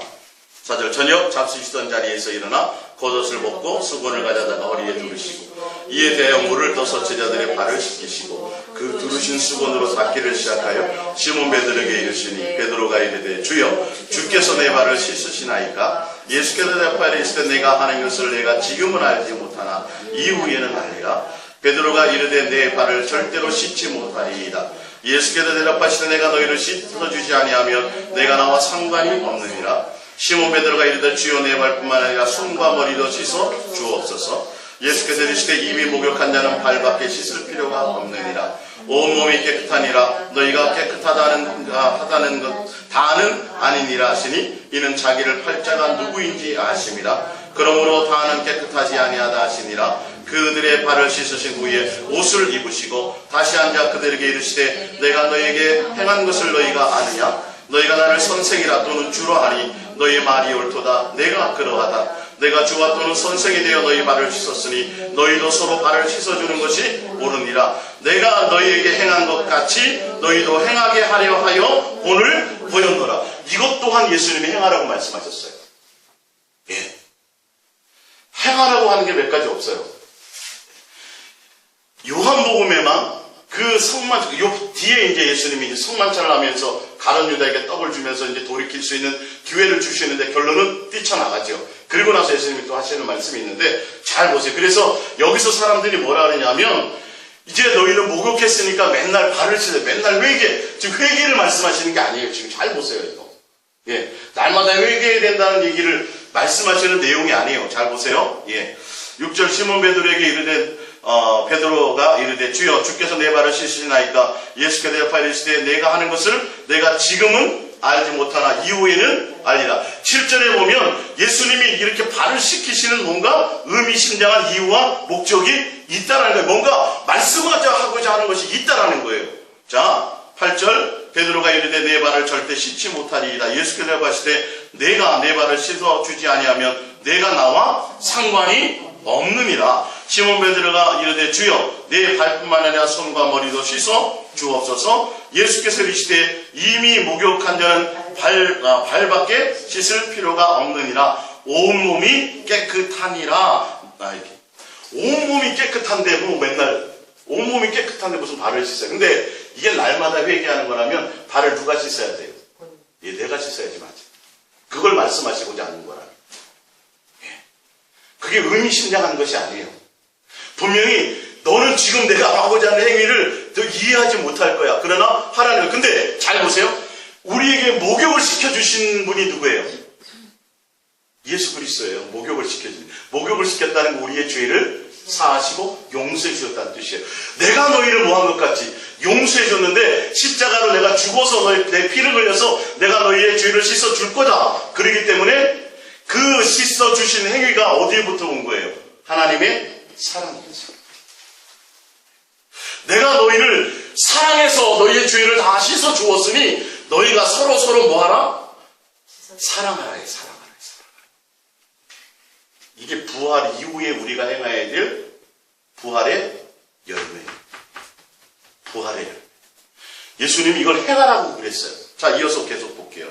4절, 저녁 잡수시던 자리에서 일어나 겉옷을 벗고 수건을 가져다가 허리에 두르시고 이에 대하여 물을 떠서 제자들의 발을 씻기시고 그 두르신 수건으로 닦기를 시작하여 시몬 베드로에게 이르시니 베드로가 이르되 주여 주께서 내 발을 씻으시나이까? 예수께서 대답하여 이르시되 내가 하는 것을 내가 지금은 알지 못하나 이후에는 알리라. 베드로가 이르되 내 발을 절대로 씻지 못하리이다. 예수께서 대답하시되 내가 너희를 씻어주지 아니하면 내가 나와 상관이 없느니라. 시몬 베드로가 이르되 주여 내 발뿐만 아니라 손과 머리도 씻어 주옵소서. 예수께서 이르시되 이미 목욕한 자는 발밖에 씻을 필요가 없느니라. 온몸이 깨끗하니라. 너희가 깨끗하다는 것 다는 아니니라 하시니 이는 자기를 팔자가 누구인지 아심이라. 그러므로 다는 깨끗하지 아니하다 하시니라. 그들의 발을 씻으신 후에 옷을 입으시고 다시 앉아 그들에게 이르시되 내가 너희에게 행한 것을 너희가 아느냐? 너희가 나를 선생이라 또는 주로 하니 너희의 말이 옳도다. 내가 그러하다. 내가 주와 또는 선생이 되어 너희 발을 씻었으니 너희도 서로 발을 씻어주는 것이 옳으니라. 내가 너희에게 행한 것 같이 너희도 행하게 하려 하여 오늘 보였노라. 이것 또한 예수님이 행하라고 말씀하셨어요. 예. 행하라고 하는 게 몇 가지 없어요. 요한복음에만 그 요 뒤에 이제 예수님이 이제 성만찬을 하면서 가룟 유다에게 떡을 주면서 이제 돌이킬 수 있는 기회를 주시는데 결론은 뛰쳐나가죠. 그리고 나서 예수님이 또 하시는 말씀이 있는데 잘 보세요. 그래서 여기서 사람들이 뭐라 그러냐면 이제 너희는 목욕했으니까 맨날 발을 씻어. 맨날 회개. 지금 회개를 말씀하시는 게 아니에요. 지금 잘 보세요, 이거. 예. 날마다 회개해야 된다는 얘기를 말씀하시는 내용이 아니에요. 잘 보세요. 예. 6절 시몬 베드로에게 이르되 베드로가 이르되 주여 주께서 내 발을 씻으시나이까? 예수께서 대답하여 이르시되 내가 하는 것을 내가 지금은 알지 못하나 이후에는 알리라. 7절에 보면 예수님이 이렇게 발을 씻기시는 뭔가 의미심장한 이유와 목적이 있다라는 거예요. 뭔가 말씀하고자 하는 것이 있다라는 거예요. 자, 8절 베드로가 이르되 내 발을 절대 씻지 못하리이다. 예수께서 대답하시되 내가 내 발을 씻어주지 아니하면 내가 나와 상관이 없느니라. 시몬 베드로가 이르되 주여 내 발뿐만 아니라 손과 머리도 씻어 주옵소서. 예수께서 이르시되 이미 목욕한 자는 발밖에 씻을 필요가 없느니라. 온몸이 깨끗하니라. 온몸이 깨끗한데 뭐 맨날 온몸이 깨끗한데 무슨 발을 씻어요. 근데 이게 날마다 회개하는 거라면 발을 누가 씻어야 돼요? 예, 내가 씻어야지 맞지. 그걸 말씀하시고자 하는 거라. 그게 의미심장한 것이 아니에요. 분명히 너는 지금 내가 하고자 하는 행위를 더 이해하지 못할 거야. 그러나 하라는 거예요. 근데 잘 보세요. 우리에게 목욕을 시켜주신 분이 누구예요? 예수 그리스도예요. 목욕을 시켜주신. 목욕을 시켰다는 건 우리의 죄를 사하시고 용서해 주셨다는 뜻이에요. 내가 너희를 뭐한 것 같이 용서해 줬는데 십자가로 내가 죽어서 내 피를 흘려서 내가 너희의 죄를 씻어 줄 거다. 그렇기 때문에 그 씻어 주신 행위가 어디부터 온 거예요? 하나님의 사랑에서. 내가 너희를 사랑해서 너희의 죄를 다 씻어 주었으니 너희가 서로 뭐하라? 사랑하라. 이게 부활 이후에 우리가 행해야 될 부활의 열매예요. 부활의 열매. 예수님이 이걸 행하라고 그랬어요. 자, 이어서 계속 볼게요.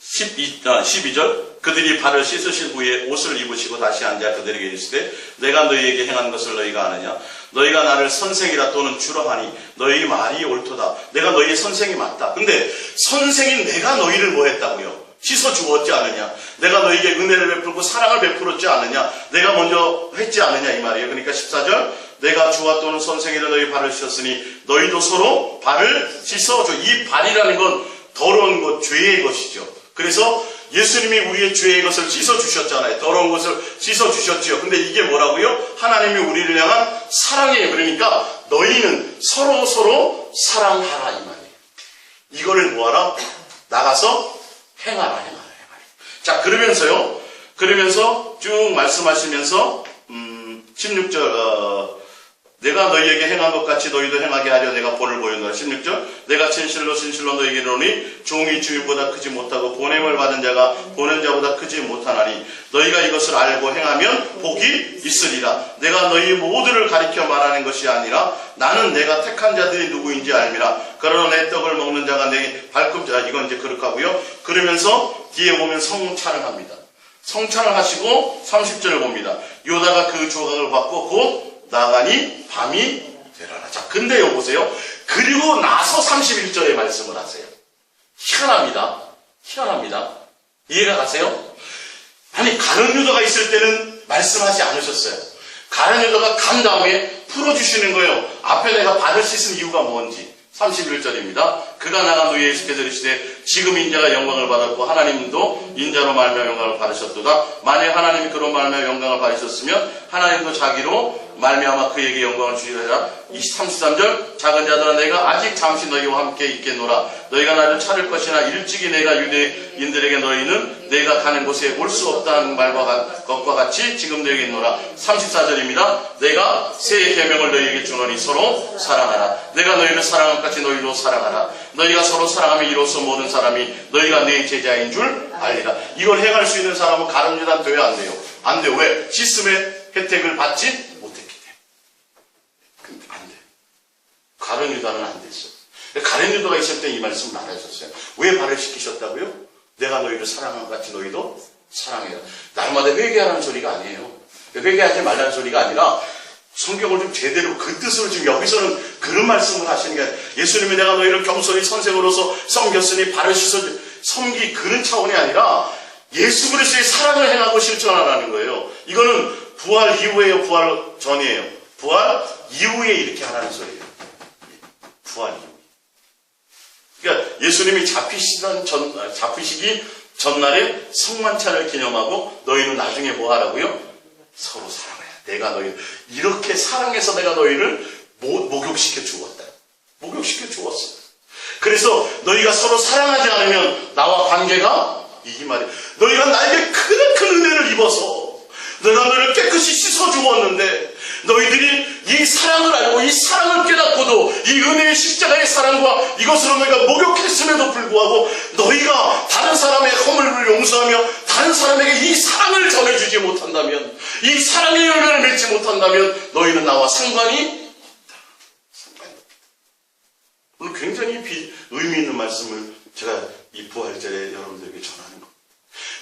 12절 그들이 발을 씻으신 후에 옷을 입으시고 다시 앉아 그들에게 이르시되 내가 너희에게 행한 것을 너희가 아느냐? 너희가 나를 선생이라 또는 주라 하니 너희 말이 옳도다. 내가 너희의 선생이 맞다. 근데 선생인 내가 너희를 뭐 했다고요? 씻어 주었지 않느냐? 내가 너희에게 은혜를 베풀고 사랑을 베풀었지 않느냐? 내가 먼저 했지 않느냐 이 말이에요. 그러니까 14절 내가 주와 또는 선생이라 너희 발을 씻었으니 너희도 서로 발을 씻어줘. 이 발이라는 건 더러운 것, 죄의 것이죠. 그래서 예수님이 우리의 죄의 것을 씻어주셨잖아요. 더러운 것을 씻어주셨지요. 근데 이게 뭐라고요? 하나님이 우리를 향한 사랑이에요. 그러니까 너희는 서로 사랑하라 이 말이에요. 이거를 뭐하라? 나가서 행하라. 자, 그러면서 쭉 말씀하시면서 16절 내가 너희에게 행한 것 같이 너희도 행하게 하려 내가 본을 보였노라. 16절 내가 진실로 너희에게 이르노니 종이 주인보다 크지 못하고 보냄을 받은 자가 보낸 자보다 크지 못하나니 너희가 이것을 알고 행하면 복이 있으리라. 내가 너희 모두를 가리켜 말하는 것이 아니라 나는 내가 택한 자들이 누구인지 알미라. 그러나 내 떡을 먹는 자가 내 발꿈자. 이건 이제 그렇게 하고요. 그러면서 뒤에 보면 성찬을 합니다. 성찬을 하시고 30절을 봅니다. 요다가 그 조각을 받고 곧 나가니 밤이 되라라. 자, 근데요 보세요. 그리고 나서 31절에 말씀을 하세요. 희한합니다. 이해가 가세요? 아니, 가룟 유다가 있을 때는 말씀하지 않으셨어요. 가룟 유다가 간 다음에 풀어주시는 거예요. 앞에 내가 발을 씻은 이유가 뭔지. 31절입니다. 그가 나간 후에 예수께서 이르시되 지금 인자가 영광을 받았고 하나님도 인자로 말미암아 영광을 받으셨도다. 만약 하나님이 그로 말미암아 영광을 받으셨으면 하나님도 자기로 말미암아 그에게 영광을 주시리라. 33절 작은 자들아 내가 아직 잠시 너희와 함께 있겠노라. 너희가 나를 찾을 것이나 일찍이 내가 유대인들에게 너희는 내가 가는 곳에 올 수 없다는 것과 같이 지금 너희에게 있노라. 34절입니다. 내가 새 계명을 너희에게 주노니 서로 사랑하라. 내가 너희를 사랑한 것 같이 너희도 사랑하라. 너희가 서로 사랑하면 이로써 모든 사람이 너희가 내 제자인 줄 알리라. 이걸 행할 수 있는 사람은 가룟 유다는 돼요, 안 돼요? 안 돼요. 왜? 씻음의 혜택을 받지 못했기 때문에. 안 돼요. 가룟 유다는 안 됐어요. 가룟 유다가 있을 때 이 말씀을 안 하셨어요. 왜 발을 씻기셨다고요? 내가 너희를 사랑한 것 같이 너희도 사랑해라. 날마다 회개하라는 소리가 아니에요. 회개하지 말라는 소리가 아니라 성경을 좀 제대로 그 뜻으로 지금 여기서는 그런 말씀을 하시니까 예수님이 내가 너희를 겸손히 선생으로서 섬겼으니 발을 씻어 섬기 그런 차원이 아니라 예수 그리스도의 사랑을 행하고 실천하라는 거예요. 이거는 부활 이후에요, 부활 전이에요. 부활 이후에 이렇게 하라는 소리예요. 부활 이후. 그러니까 예수님이 잡히시기 전날에 성만찬을 기념하고 너희는 나중에 뭐 하라고요? 서로 사랑해야. 내가 너희를 이렇게 사랑해서 내가 너희를 목욕시켜 주었다. 목욕시켜 주었어. 그래서 너희가 서로 사랑하지 않으면 나와 관계가 이 말이야. 너희가 나에게 큰 은혜를 입어서 내가 너희를 깨끗이 씻어 주었는데 너희들이 이 사랑을 알고 이 사랑을 깨닫고도 이 은혜의 십자가의 사랑과 이것으로 너희가 목욕했음에도 불구하고 너희가 다른 사람의 허물을 용서하며 다른 사람에게 이 사랑을 전해주지 못한다면 이 사랑의 열매를 맺지 못한다면 너희는 나와 상관이 없다. 오늘 굉장히 의미 있는 말씀을 제가 이 부활절에 여러분들에게 전하는 거.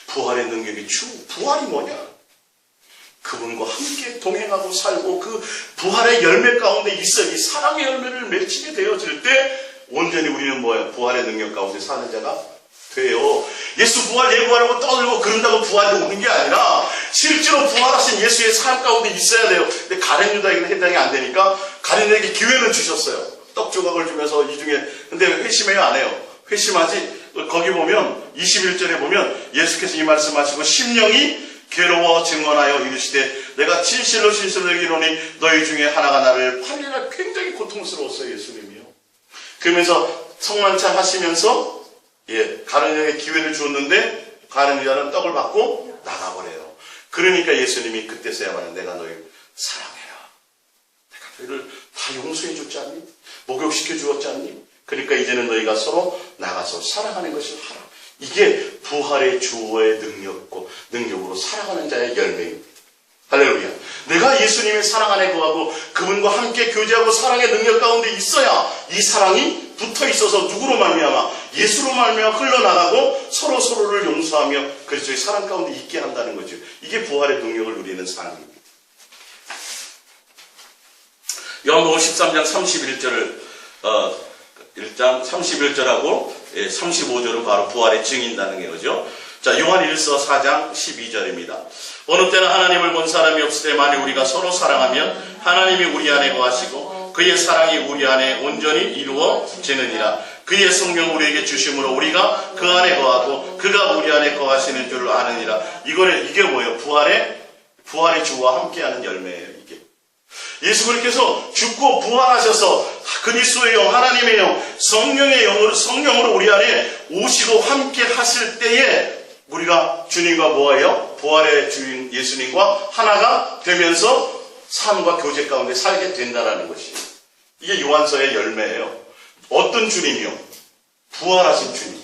부활의 능력이 부활이 뭐냐? 그분과 함께 동행하고 살고 그 부활의 열매 가운데 있어 이 사랑의 열매를 맺히게 되어질 때 온전히 우리는 뭐예요? 부활의 능력 가운데 사는 자가 돼요. 예수 부활 예고하려고 떠들고 그런다고 부활이 오는 게 아니라 실제로 부활하신 예수의 삶 가운데 있어야 돼요. 근데 가룟 유다에게는 해당이 안 되니까 가룟 유다에게 기회는 주셨어요. 떡 조각을 주면서 이 중에 근데 회심해요, 안 해요? 회심하지. 거기 보면 21절에 보면 예수께서 이 말씀하시고 심령이 괴로워 증언하여 이르시되 내가 진실로 진실로 이르노니 너희 중에 하나가 나를 팔리라. 굉장히 고통스러웠어요, 예수님이요. 그러면서 성만찬 하시면서 가는 자에게 기회를 주었는데 가는 자는 떡을 받고 나가버려요. 그러니까 예수님이 그때서야말로 내가 너희를 사랑해라. 내가 너희를 다 용서해 줬지 않니? 목욕시켜 주었지 않니? 그러니까 이제는 너희가 서로 나가서 사랑하는 것을 하라. 이게 부활의 주어의 능력으로 살아가는 자의 열매입니다. 할렐루야. 내가 예수님의 사랑 안에 거하고 그분과 함께 교제하고 사랑의 능력 가운데 있어야 이 사랑이 붙어 있어서 누구로 말미암아? 예수로 말미암아 흘러나가고 서로를 용서하며 그리스도의 사랑 가운데 있게 한다는 거죠. 이게 부활의 능력을 누리는 삶입니다. 요한복음 13장 31절을 1장 31절하고 35절은 바로 부활의 증인다는 거죠. 자, 요한 1서 4장 12절입니다. 어느 때는 하나님을 본 사람이 없을 때 만일 우리가 서로 사랑하면 하나님이 우리 안에 거하시고 그의 사랑이 우리 안에 온전히 이루어지느니라. 그의 성령 우리에게 주심으로 우리가 그 안에 거하고 그가 우리 안에 거하시는 줄 아느니라. 이게 뭐예요? 부활의 주와 함께하는 열매예요. 이게 예수님께서 죽고 부활하셔서 그리스도의 영, 하나님의 영, 성령으로 우리 안에 오시고 함께 하실 때에 우리가 주님과 뭐예요? 부활의 주인 예수님과 하나가 되면서 삶과 교제 가운데 살게 된다는 것이 이게 요한서의 열매예요. 어떤 주님이요? 부활하신 주님.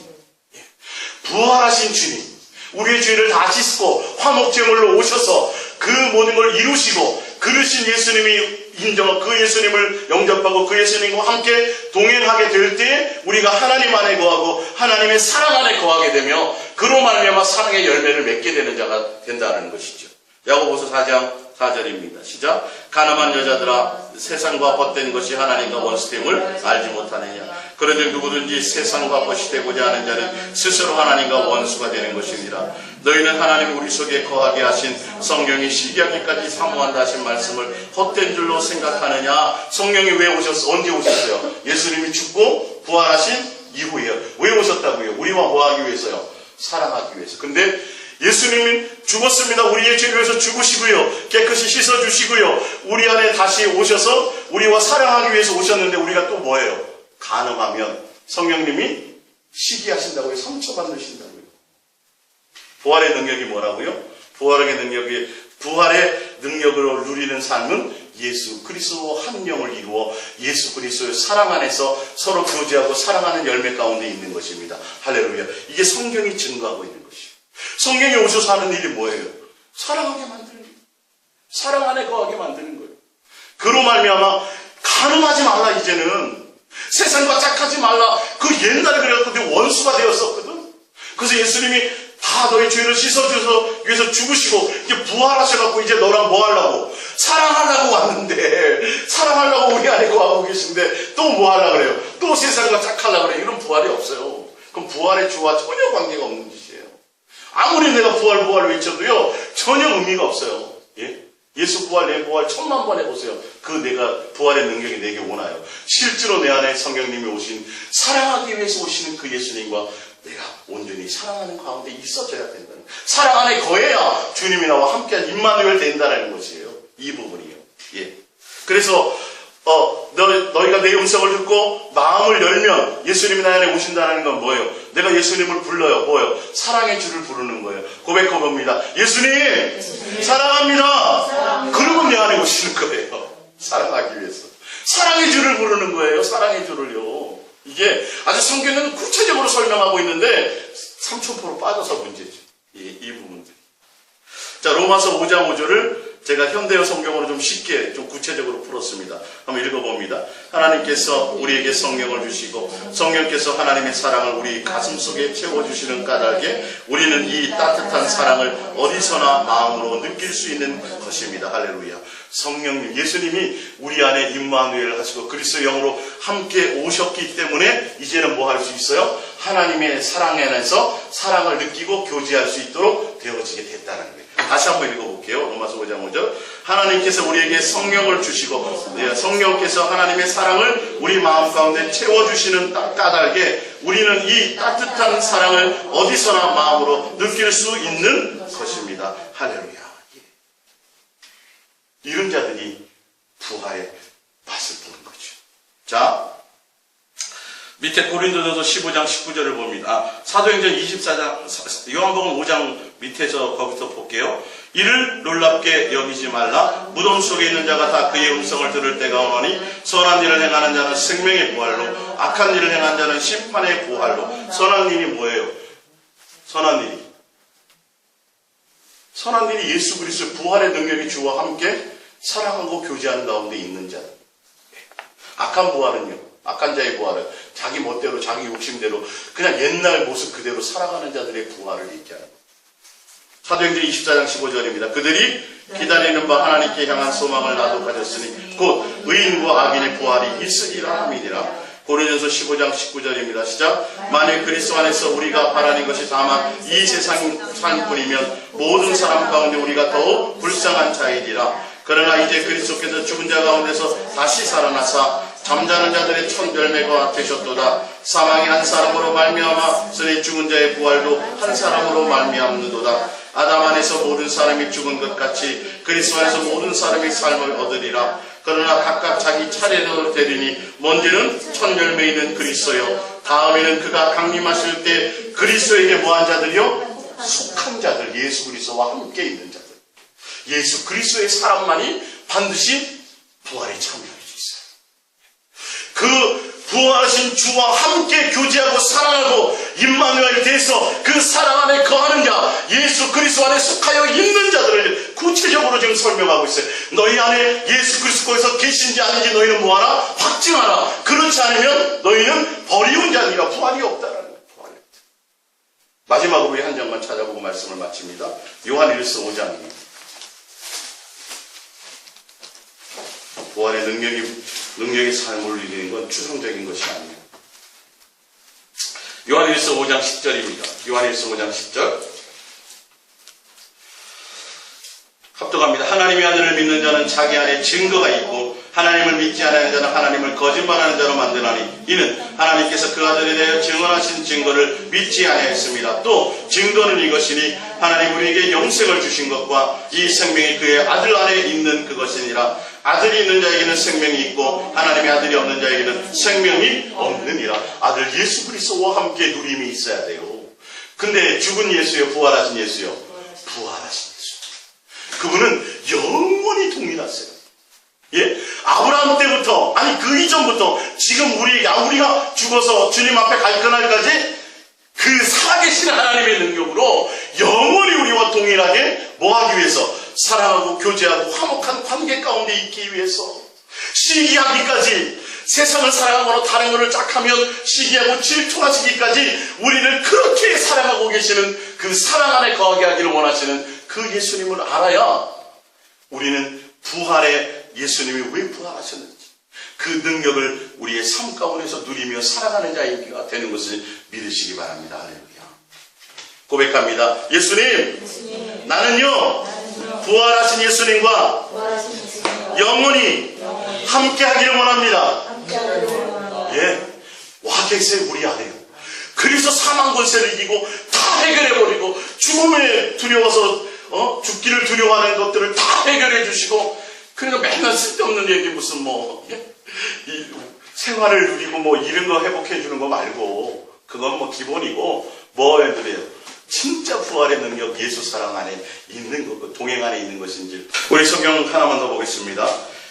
부활하신 주님. 우리의 죄를 다 씻고 화목제물로 오셔서 그 모든 걸 이루시고 그러신 예수님이 인정하고 그 예수님을 영접하고 그 예수님과 함께 동행하게 될 때 우리가 하나님 안에 거하고 하나님의 사랑 안에 거하게 되며 그로 말미암아 사랑의 열매를 맺게 되는 자가 된다는 것이죠. 야고보서 4장 4절입니다. 시작. 가늠한 여자들아 세상과 헛된 것이 하나님과 원수됨을 알지 못하느냐. 그런즉 누구든지 세상과 벗이 되고자 하는 자는 스스로 하나님과 원수가 되는 것입니다. 너희는 하나님이 우리 속에 거하게 하신 성령이 시기하기까지 사모한다 하신 말씀을 헛된 줄로 생각하느냐. 성령이 왜 오셨어? 언제 오셨어요? 예수님이 죽고 부활하신 이후에요. 왜 오셨다고요? 우리와 뭐하기 위해서요? 사랑하기 위해서. 근데 예수님이 죽었습니다. 우리의 죄를 위해서 죽으시고요. 깨끗이 씻어주시고요. 우리 안에 다시 오셔서 우리와 사랑하기 위해서 오셨는데 우리가 또 뭐예요? 간음하면 성령님이 시기하신다고요. 상처받으신다고요. 부활의 능력이 뭐라고요? 부활의 능력으로 누리는 삶은 예수 그리스도 한 영을 이루어 예수 그리스도의 사랑 안에서 서로 교제하고 사랑하는 열매 가운데 있는 것입니다. 할렐루야. 이게 성경이 증거하고 있는 것이에요. 성경이 오셔서 하는 일이 뭐예요? 사랑하게 만드는 거예요. 사랑 안에 거하게 만드는 거예요. 그로 말미암아 간음하지 말라. 이제는 세상과 짝하지 말라. 그 옛날에 그래갖고 내 원수가 되었었거든. 그래서 예수님이 다 너의 죄를 씻어줘서 위해서 죽으시고 이제 부활하셔갖고 이제 너랑 뭐 하려고? 사랑하려고 왔는데 사랑하려고 우리 안에 거하고 계신데 또 뭐 하려고 그래요? 또 세상과 짝하려고 그래요. 이런 부활이 없어요. 그럼 부활의 주와 전혀 관계가 없는 짓이에요. 아무리 내가 부활 외쳐도요 전혀 의미가 없어요. 예수 부활, 내 부활 1000만 번 해보세요. 그 내가 부활의 능력이 내게 오나요? 실제로 내 안에 성령님이 오신 사랑하기 위해서 오시는 그 예수님과 내가 온전히 사랑하는 가운데 있어져야 된다는 거예요. 사랑 안에 거해야 주님이 나와 함께한 임마누엘 된다는 것이에요. 이 부분이요. 그래서 너희가 내 음성을 듣고 마음을 열면 예수님이 나 안에 오신다는 건 뭐예요? 내가 예수님을 불러요. 뭐예요? 사랑의 주를 부르는 거예요. 고백해봅니다. 예수님 사랑합니다. 그러면 내 안에 오시는 거예요. 사랑하기 위해서. 사랑의 주를 부르는 거예요. 사랑의 주를요. 이게 아주 성경은 구체적으로 설명하고 있는데 삼천포로 빠져서 문제죠. 이 부분들. 자, 로마서 5장 5절을 제가 현대어 성경으로 좀 쉽게 좀 구체적으로 풀었습니다. 한번 읽어봅니다. 하나님께서 우리에게 성령을 주시고 성령께서 하나님의 사랑을 우리 가슴 속에 채워주시는 까닭에 우리는 이 따뜻한 사랑을 어디서나 마음으로 느낄 수 있는 것입니다. 할렐루야. 성령님, 예수님이 우리 안에 임마누엘 하시고 그리스도 영으로 함께 오셨기 때문에 이제는 뭐 할 수 있어요? 하나님의 사랑 안에서 사랑을 느끼고 교제할 수 있도록 되어지게 됐다는 거예요. 다시 한번 읽어볼게요. 로마서 5장 5절. 하나님께서 우리에게 성령을 주시고 성령께서 하나님의 사랑을 우리 마음 가운데 채워주시는 까닭에 우리는 이 따뜻한 사랑을 어디서나 마음으로 느낄 수 있는 것입니다. 할렐루야. 이런 자들이 부활의 맛을 보는 거죠. 자, 밑에 고린도전서 15장 19절을 봅니다. 사도행전 24장, 요한복음 5장 밑에서 거기서 볼게요. 이를 놀랍게 여기지 말라. 무덤 속에 있는 자가 다 그의 음성을 들을 때가 오노니 선한 일을 행하는 자는 생명의 부활로, 악한 일을 행하는 자는 심판의 부활로. 선한 일이 뭐예요? 선한 일이 예수 그리스도의 부활의 능력이 주와 함께 사랑하고 교제하는 가운데 있는 자. 악한 부활은요, 악한 자의 부활은 자기 멋대로 자기 욕심대로 그냥 옛날 모습 그대로 살아가는 자들의 부활을 얘기하는 거예요. 사도행전 24장 15절입니다. 그들이 기다리는 바 하나님께 향한 소망을 나도 가졌으니 곧 의인과 악인의 부활이 있으리라 함이니라. 고린도전서 15장 19절입니다. 시작. 만일 그리스도 안에서 우리가 바라는 것이 다만 이 세상뿐이면 모든 사람 가운데 우리가 더욱 불쌍한 자이리라. 그러나 이제 그리스도께서 죽은 자 가운데서 다시 살아나사 잠자는 자들의 첫 열매가 되셨도다. 사망이 한 사람으로 말미암아 쓰니 죽은 자의 부활도 한 사람으로 말미암는도다. 아담 안에서 모든 사람이 죽은 것 같이 그리스도 안에서 모든 사람이 삶을 얻으리라. 그러나 각각 자기 차례로 되리니 먼저는 첫 열매 있는 그리스도요, 다음에는 그가 강림하실 때 그리스도에게 뭐한 자들이요? 속한 자들, 예수 그리스도와 함께 있는 자들. 예수 그리스도의 사람만이 반드시 부활에 참여할 수 있어요. 그 부활하신 주와 함께 교제하고 사랑하고 임마누엘이 돼서 그 사랑 안에 거하는 자, 예수 그리스도 안에 속하여 있는 자들을 구체적으로 지금 설명하고 있어요. 너희 안에 예수 그리스도에서 계신지 아닌지 너희는 뭐하라? 확증하라. 그렇지 않으면 너희는 버리운 자니라. 부활이 없다라는 거예요. 부활이 없다. 마지막으로 우리 한 장만 찾아보고 말씀을 마칩니다. 요한일서 5장입니다. 부활의 능력이 삶을 이기는 건 추상적인 것이 아니에요. 요한일서 5장 10절입니다. 요한일서 5장 10절. 합독합니다. 하나님의 아들을 믿는 자는 자기 안에 증거가 있고 하나님을 믿지 않는 자는 하나님을 거짓말하는 자로 만드나니 이는 하나님께서 그 아들에 대하여 증언하신 증거를 믿지 아니하였습니다. 또 증거는 이것이니 하나님 우리에게 영생을 주신 것과 이 생명이 그의 아들 안에 있는 그것이니라. 아들이 있는 자에게는 생명이 있고 하나님의 아들이 없는 자에게는 생명이 없느니라. 아들 예수 그리스도와 함께 누림이 있어야 돼요. 근데 죽은 예수요, 부활하신 예수요? 부활하신 예수. 그분은 영원히 동일하세요. 예? 아브라함 때부터, 아니 그 이전부터 지금 우리가 죽어서 주님 앞에 갈 그날까지 그 살아계신 하나님의 능력으로 영원히 우리와 동일하게 뭐하기 위해서? 사랑하고 교제하고 화목한 관계 가운데 있기 위해서 시기하기까지, 세상을 사랑하거나 다른 것을 짝하면 시기하고 질투하시기까지 우리를 그렇게 사랑하고 계시는 그 사랑 안에 거하게 하기를 원하시는 그 예수님을 알아야 우리는 부활의 예수님이 왜 부활하셨는지 그 능력을 우리의 삶 가운데서 누리며 살아가는 자가 되는 것을 믿으시기 바랍니다. 할렐루야. 고백합니다. 예수님, 나는요 부활하신 예수님과 영원히 함께 하기를 원합니다. 예, 와 계세요 우리 안에요. 그래서 사망 권세를 이기고 다 해결해버리고 죽음에 두려워서 죽기를 두려워하는 것들을 다 해결해 주시고, 그러니까 맨날 쓸데없는 얘기 무슨 이 생활을 누리고 이런 거 회복해 주는 거 말고 그건 기본이고 해드려요. 진짜 부활의 능력 예수 사랑 안에 있는 것, 동행 안에 있는 것인지. 우리 성경 하나만 더 보겠습니다.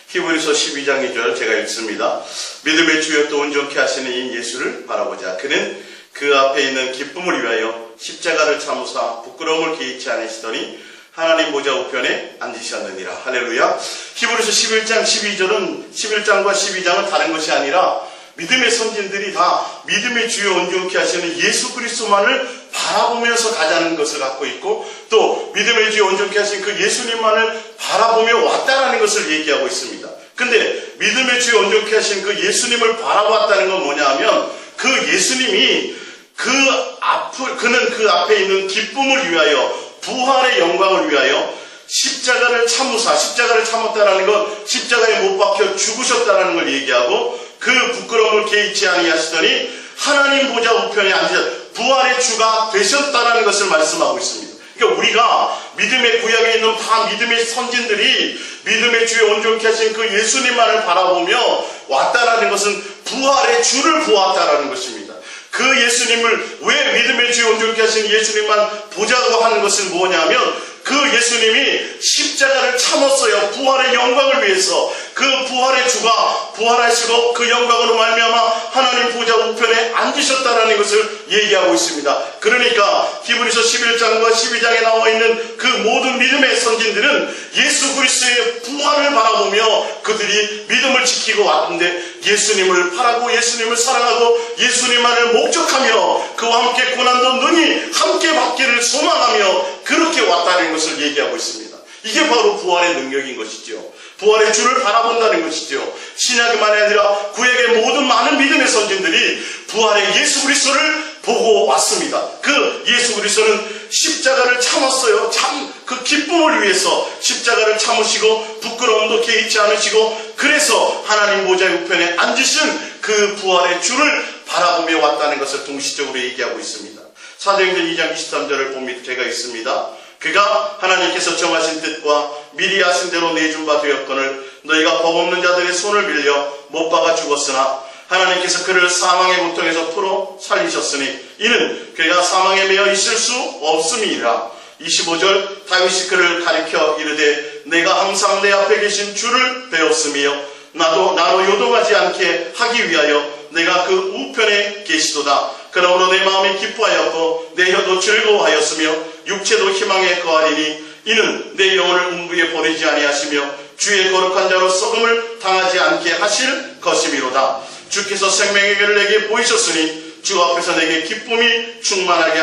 히브리서 12장 2절 제가 읽습니다. 믿음의 주여 또 온전케 하시는 이 예수를 바라보자. 그는 그 앞에 있는 기쁨을 위하여 십자가를 참으사 부끄러움을 개의치 않으시더니 하나님 보좌 우편에 앉으셨느니라. 할렐루야. 히브리서 11장 12절은 11장과 12장은 다른 것이 아니라 믿음의 선진들이 다 믿음의 주여 온전케 하시는 예수 그리스도만을 바라보면서 가자는 것을 갖고 있고, 또 믿음의 주여 온전케 하신 그 예수님만을 바라보며 왔다라는 것을 얘기하고 있습니다. 근데 믿음의 주여 온전케 하신 그 예수님을 바라봤다는 건 뭐냐 하면, 그 예수님이 그는 그 앞에 있는 기쁨을 위하여, 부활의 영광을 위하여 십자가를 참았다라는 건 십자가에 못 박혀 죽으셨다라는 걸 얘기하고, 그 부끄러움을 개의치 아니하시더니 하나님 보좌 우편에 앉으셔 부활의 주가 되셨다라는 것을 말씀하고 있습니다. 그러니까 우리가 믿음의 구약에 있는 다 믿음의 선진들이 믿음의 주에 온전케 하신 그 예수님만을 바라보며 왔다라는 것은 부활의 주를 보았다라는 것입니다. 그 예수님을 왜 믿음의 주에 온전케 하신 예수님만 보자고 하는 것은 뭐냐면 그 예수님이 십자가를 참았어요. 부활의 영광을 위해서. 그 부활의 주가 부활하시고 그 영광으로 말미암아 하나님 보좌 우편에 앉으셨다라는 것을 얘기하고 있습니다. 그러니까 히브리서 11장과 12장에 나와 있는 그 모든 믿음의 선진들은 예수 그리스도의 부활을 바라보며 그들이 믿음을 지키고 왔는데 예수님을 바라고 예수님을 사랑하고 예수님만을 목적하며 그와 함께 고난도 능히 함께 받기를 소망하며 그렇게 왔다는 것을 얘기하고 있습니다. 이게 바로 부활의 능력인 것이죠. 부활의 주를 바라본다는 것이죠. 신약만이 아니라 구약의 모든 많은 믿음의 선진들이 부활의 예수 그리스도를 보고 왔습니다. 그 예수 그리스도는 십자가를 참았어요. 참 그 기쁨을 위해서 십자가를 참으시고 부끄러움도 개의치 않으시고 그래서 하나님 보좌 우편에 앉으신 그 부활의 주를 바라보며 왔다는 것을 동시적으로 얘기하고 있습니다. 사도행전 2장 23절을 본 제가 있습니다. 그가 하나님께서 정하신 뜻과 미리 하신 대로 내준 바 되었거늘 너희가 법 없는 자들의 손을 빌려 못 박아 죽었으나 하나님께서 그를 사망의 고통에서 풀어 살리셨으니 이는 그가 사망에 매여 있을 수 없음이니라. 25절 다윗이 그를 가리켜 이르되 내가 항상 내 앞에 계신 주를 배웠으며 나로 요동하지 않게 하기 위하여 내가 그 우편에 계시도다. 그러므로 내 마음이 기뻐하였고 내 혀도 즐거워하였으며 육체도 희망에 거하리니 이는 내 영혼을 음부에 버리지 아니하시며 주의 거룩한 자로 썩음을 당하지 않게 하실 것이미로다. 주께서 생명의 길을 내게 보이셨으니 주 앞에서 내게 기쁨이 충만하게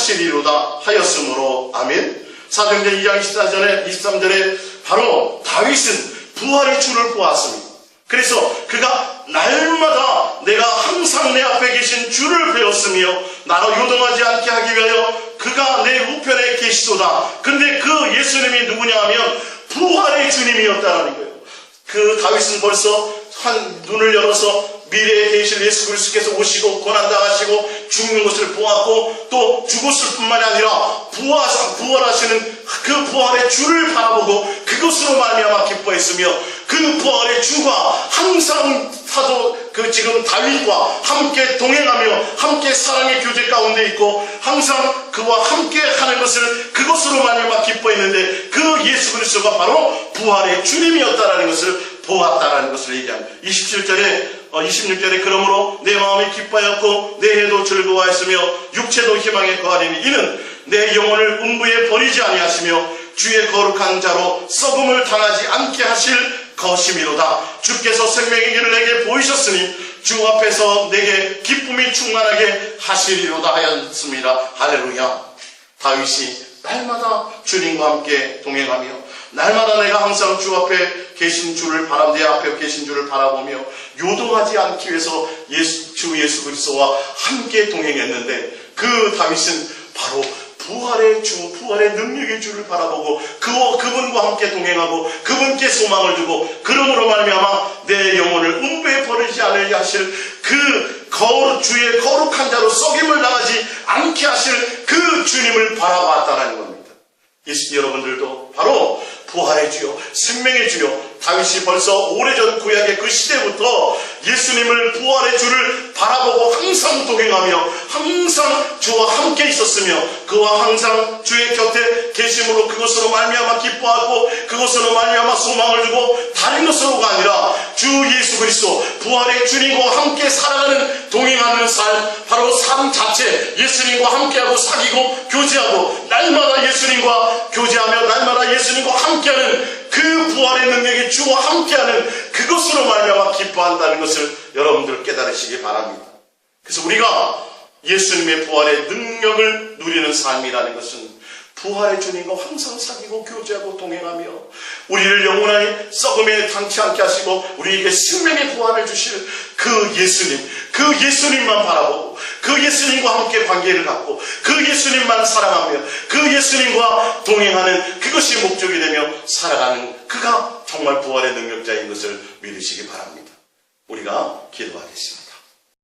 하시리로다 하였으므로 아멘. 사도행전 2장 23절에 바로 다윗은 부활의 주를 보았습니다. 그래서 그가 날마다 내가 항상 내 앞에 계신 주를 배웠으며 나로 요동하지 않게 하기 위하여 그가 내 우편에 계시도다. 근데 그 예수님이 누구냐 하면 부활의 주님이었다는 거예요. 그 다윗은 벌써 눈을 열어서 미래에 계실 예수 그리스도께서 오시고 고난당하시고 죽는 것을 보았고 또 죽었을 뿐만이 아니라 부활하시는 그 부활의 주를 바라보고 그것으로 말미암아 기뻐했으며 그 부활의 주가 항상 지금 다윗과 함께 동행하며 함께 사랑의 교제 가운데 있고 항상 그와 함께 하는 것을 그것으로 말미암아 기뻐했는데 그 예수 그리스도가 바로 부활의 주님이었다라는 것을 보았다라는 것을 얘기합니다. 26절에 그러므로 내 마음이 기뻐하였고 내 해도 즐거워하였으며 육체도 희망에 거하리니 이는 내 영혼을 음부에 버리지 아니하시며 주의 거룩한 자로 썩음을 당하지 않게 하실 것이미로다. 주께서 생명의 길을 내게 보이셨으니 주 앞에서 내게 기쁨이 충만하게 하시리로다 하였습니다. 할렐루야. 다윗이 날마다 주님과 함께 동행하며 날마다 내가 항상 주 앞에 계신 내 앞에 계신 주를 바라보며 요동하지 않기 위해서 주 예수 그리스도와 함께 동행했는데 그 다윗은 바로 부활의 주, 부활의 능력의 주를 바라보고 그분과 함께 동행하고 그분께 소망을 두고 그러므로 말미암아 내 영혼을 음부에 버리지 않으려 하실 그 주의 거룩한 자로 썩임을 당하지 않게 하실 그 주님을 바라봤다는 겁니다. 여러분들도 바로 부활의 주요 생명의 주요 다윗이 벌써 오래전 구약의 그 시대부터 예수님을 부활의 주를 바라보고 항상 동행하며 항상 주와 함께 있었으며 그와 항상 주의 곁에 계심으로 그것으로 말미암아 기뻐하고 그것으로 말미암아 소망을 두고 다른 것으로가 아니라 주 예수 그리스도 부활의 주님과 함께 살아가는 동행하는 삶 바로 삶 자체 예수님과 함께하고 사귀고 교제하고 날마다 예수님과 교제하며 날마다 예수님과 함께하는 그 부활의 능력이 주와 함께하는 그것으로 말미암아 기뻐한다는 것을 여러분들 깨달으시기 바랍니다. 그래서 우리가 예수님의 부활의 능력을 누리는 삶이라는 것은 부활의 주님과 항상 사귀고 교제하고 동행하며 우리를 영원히 썩음에 당치 않게 하시고 우리에게 생명의 부활을 주실 그 예수님만 바라보고 그 예수님과 함께 관계를 갖고 그 예수님만 사랑하며 그 예수님과 동행하는 그것이 목적이 되며 살아가는 그가 정말 부활의 능력자인 것을 믿으시기 바랍니다. 우리가 기도하겠습니다.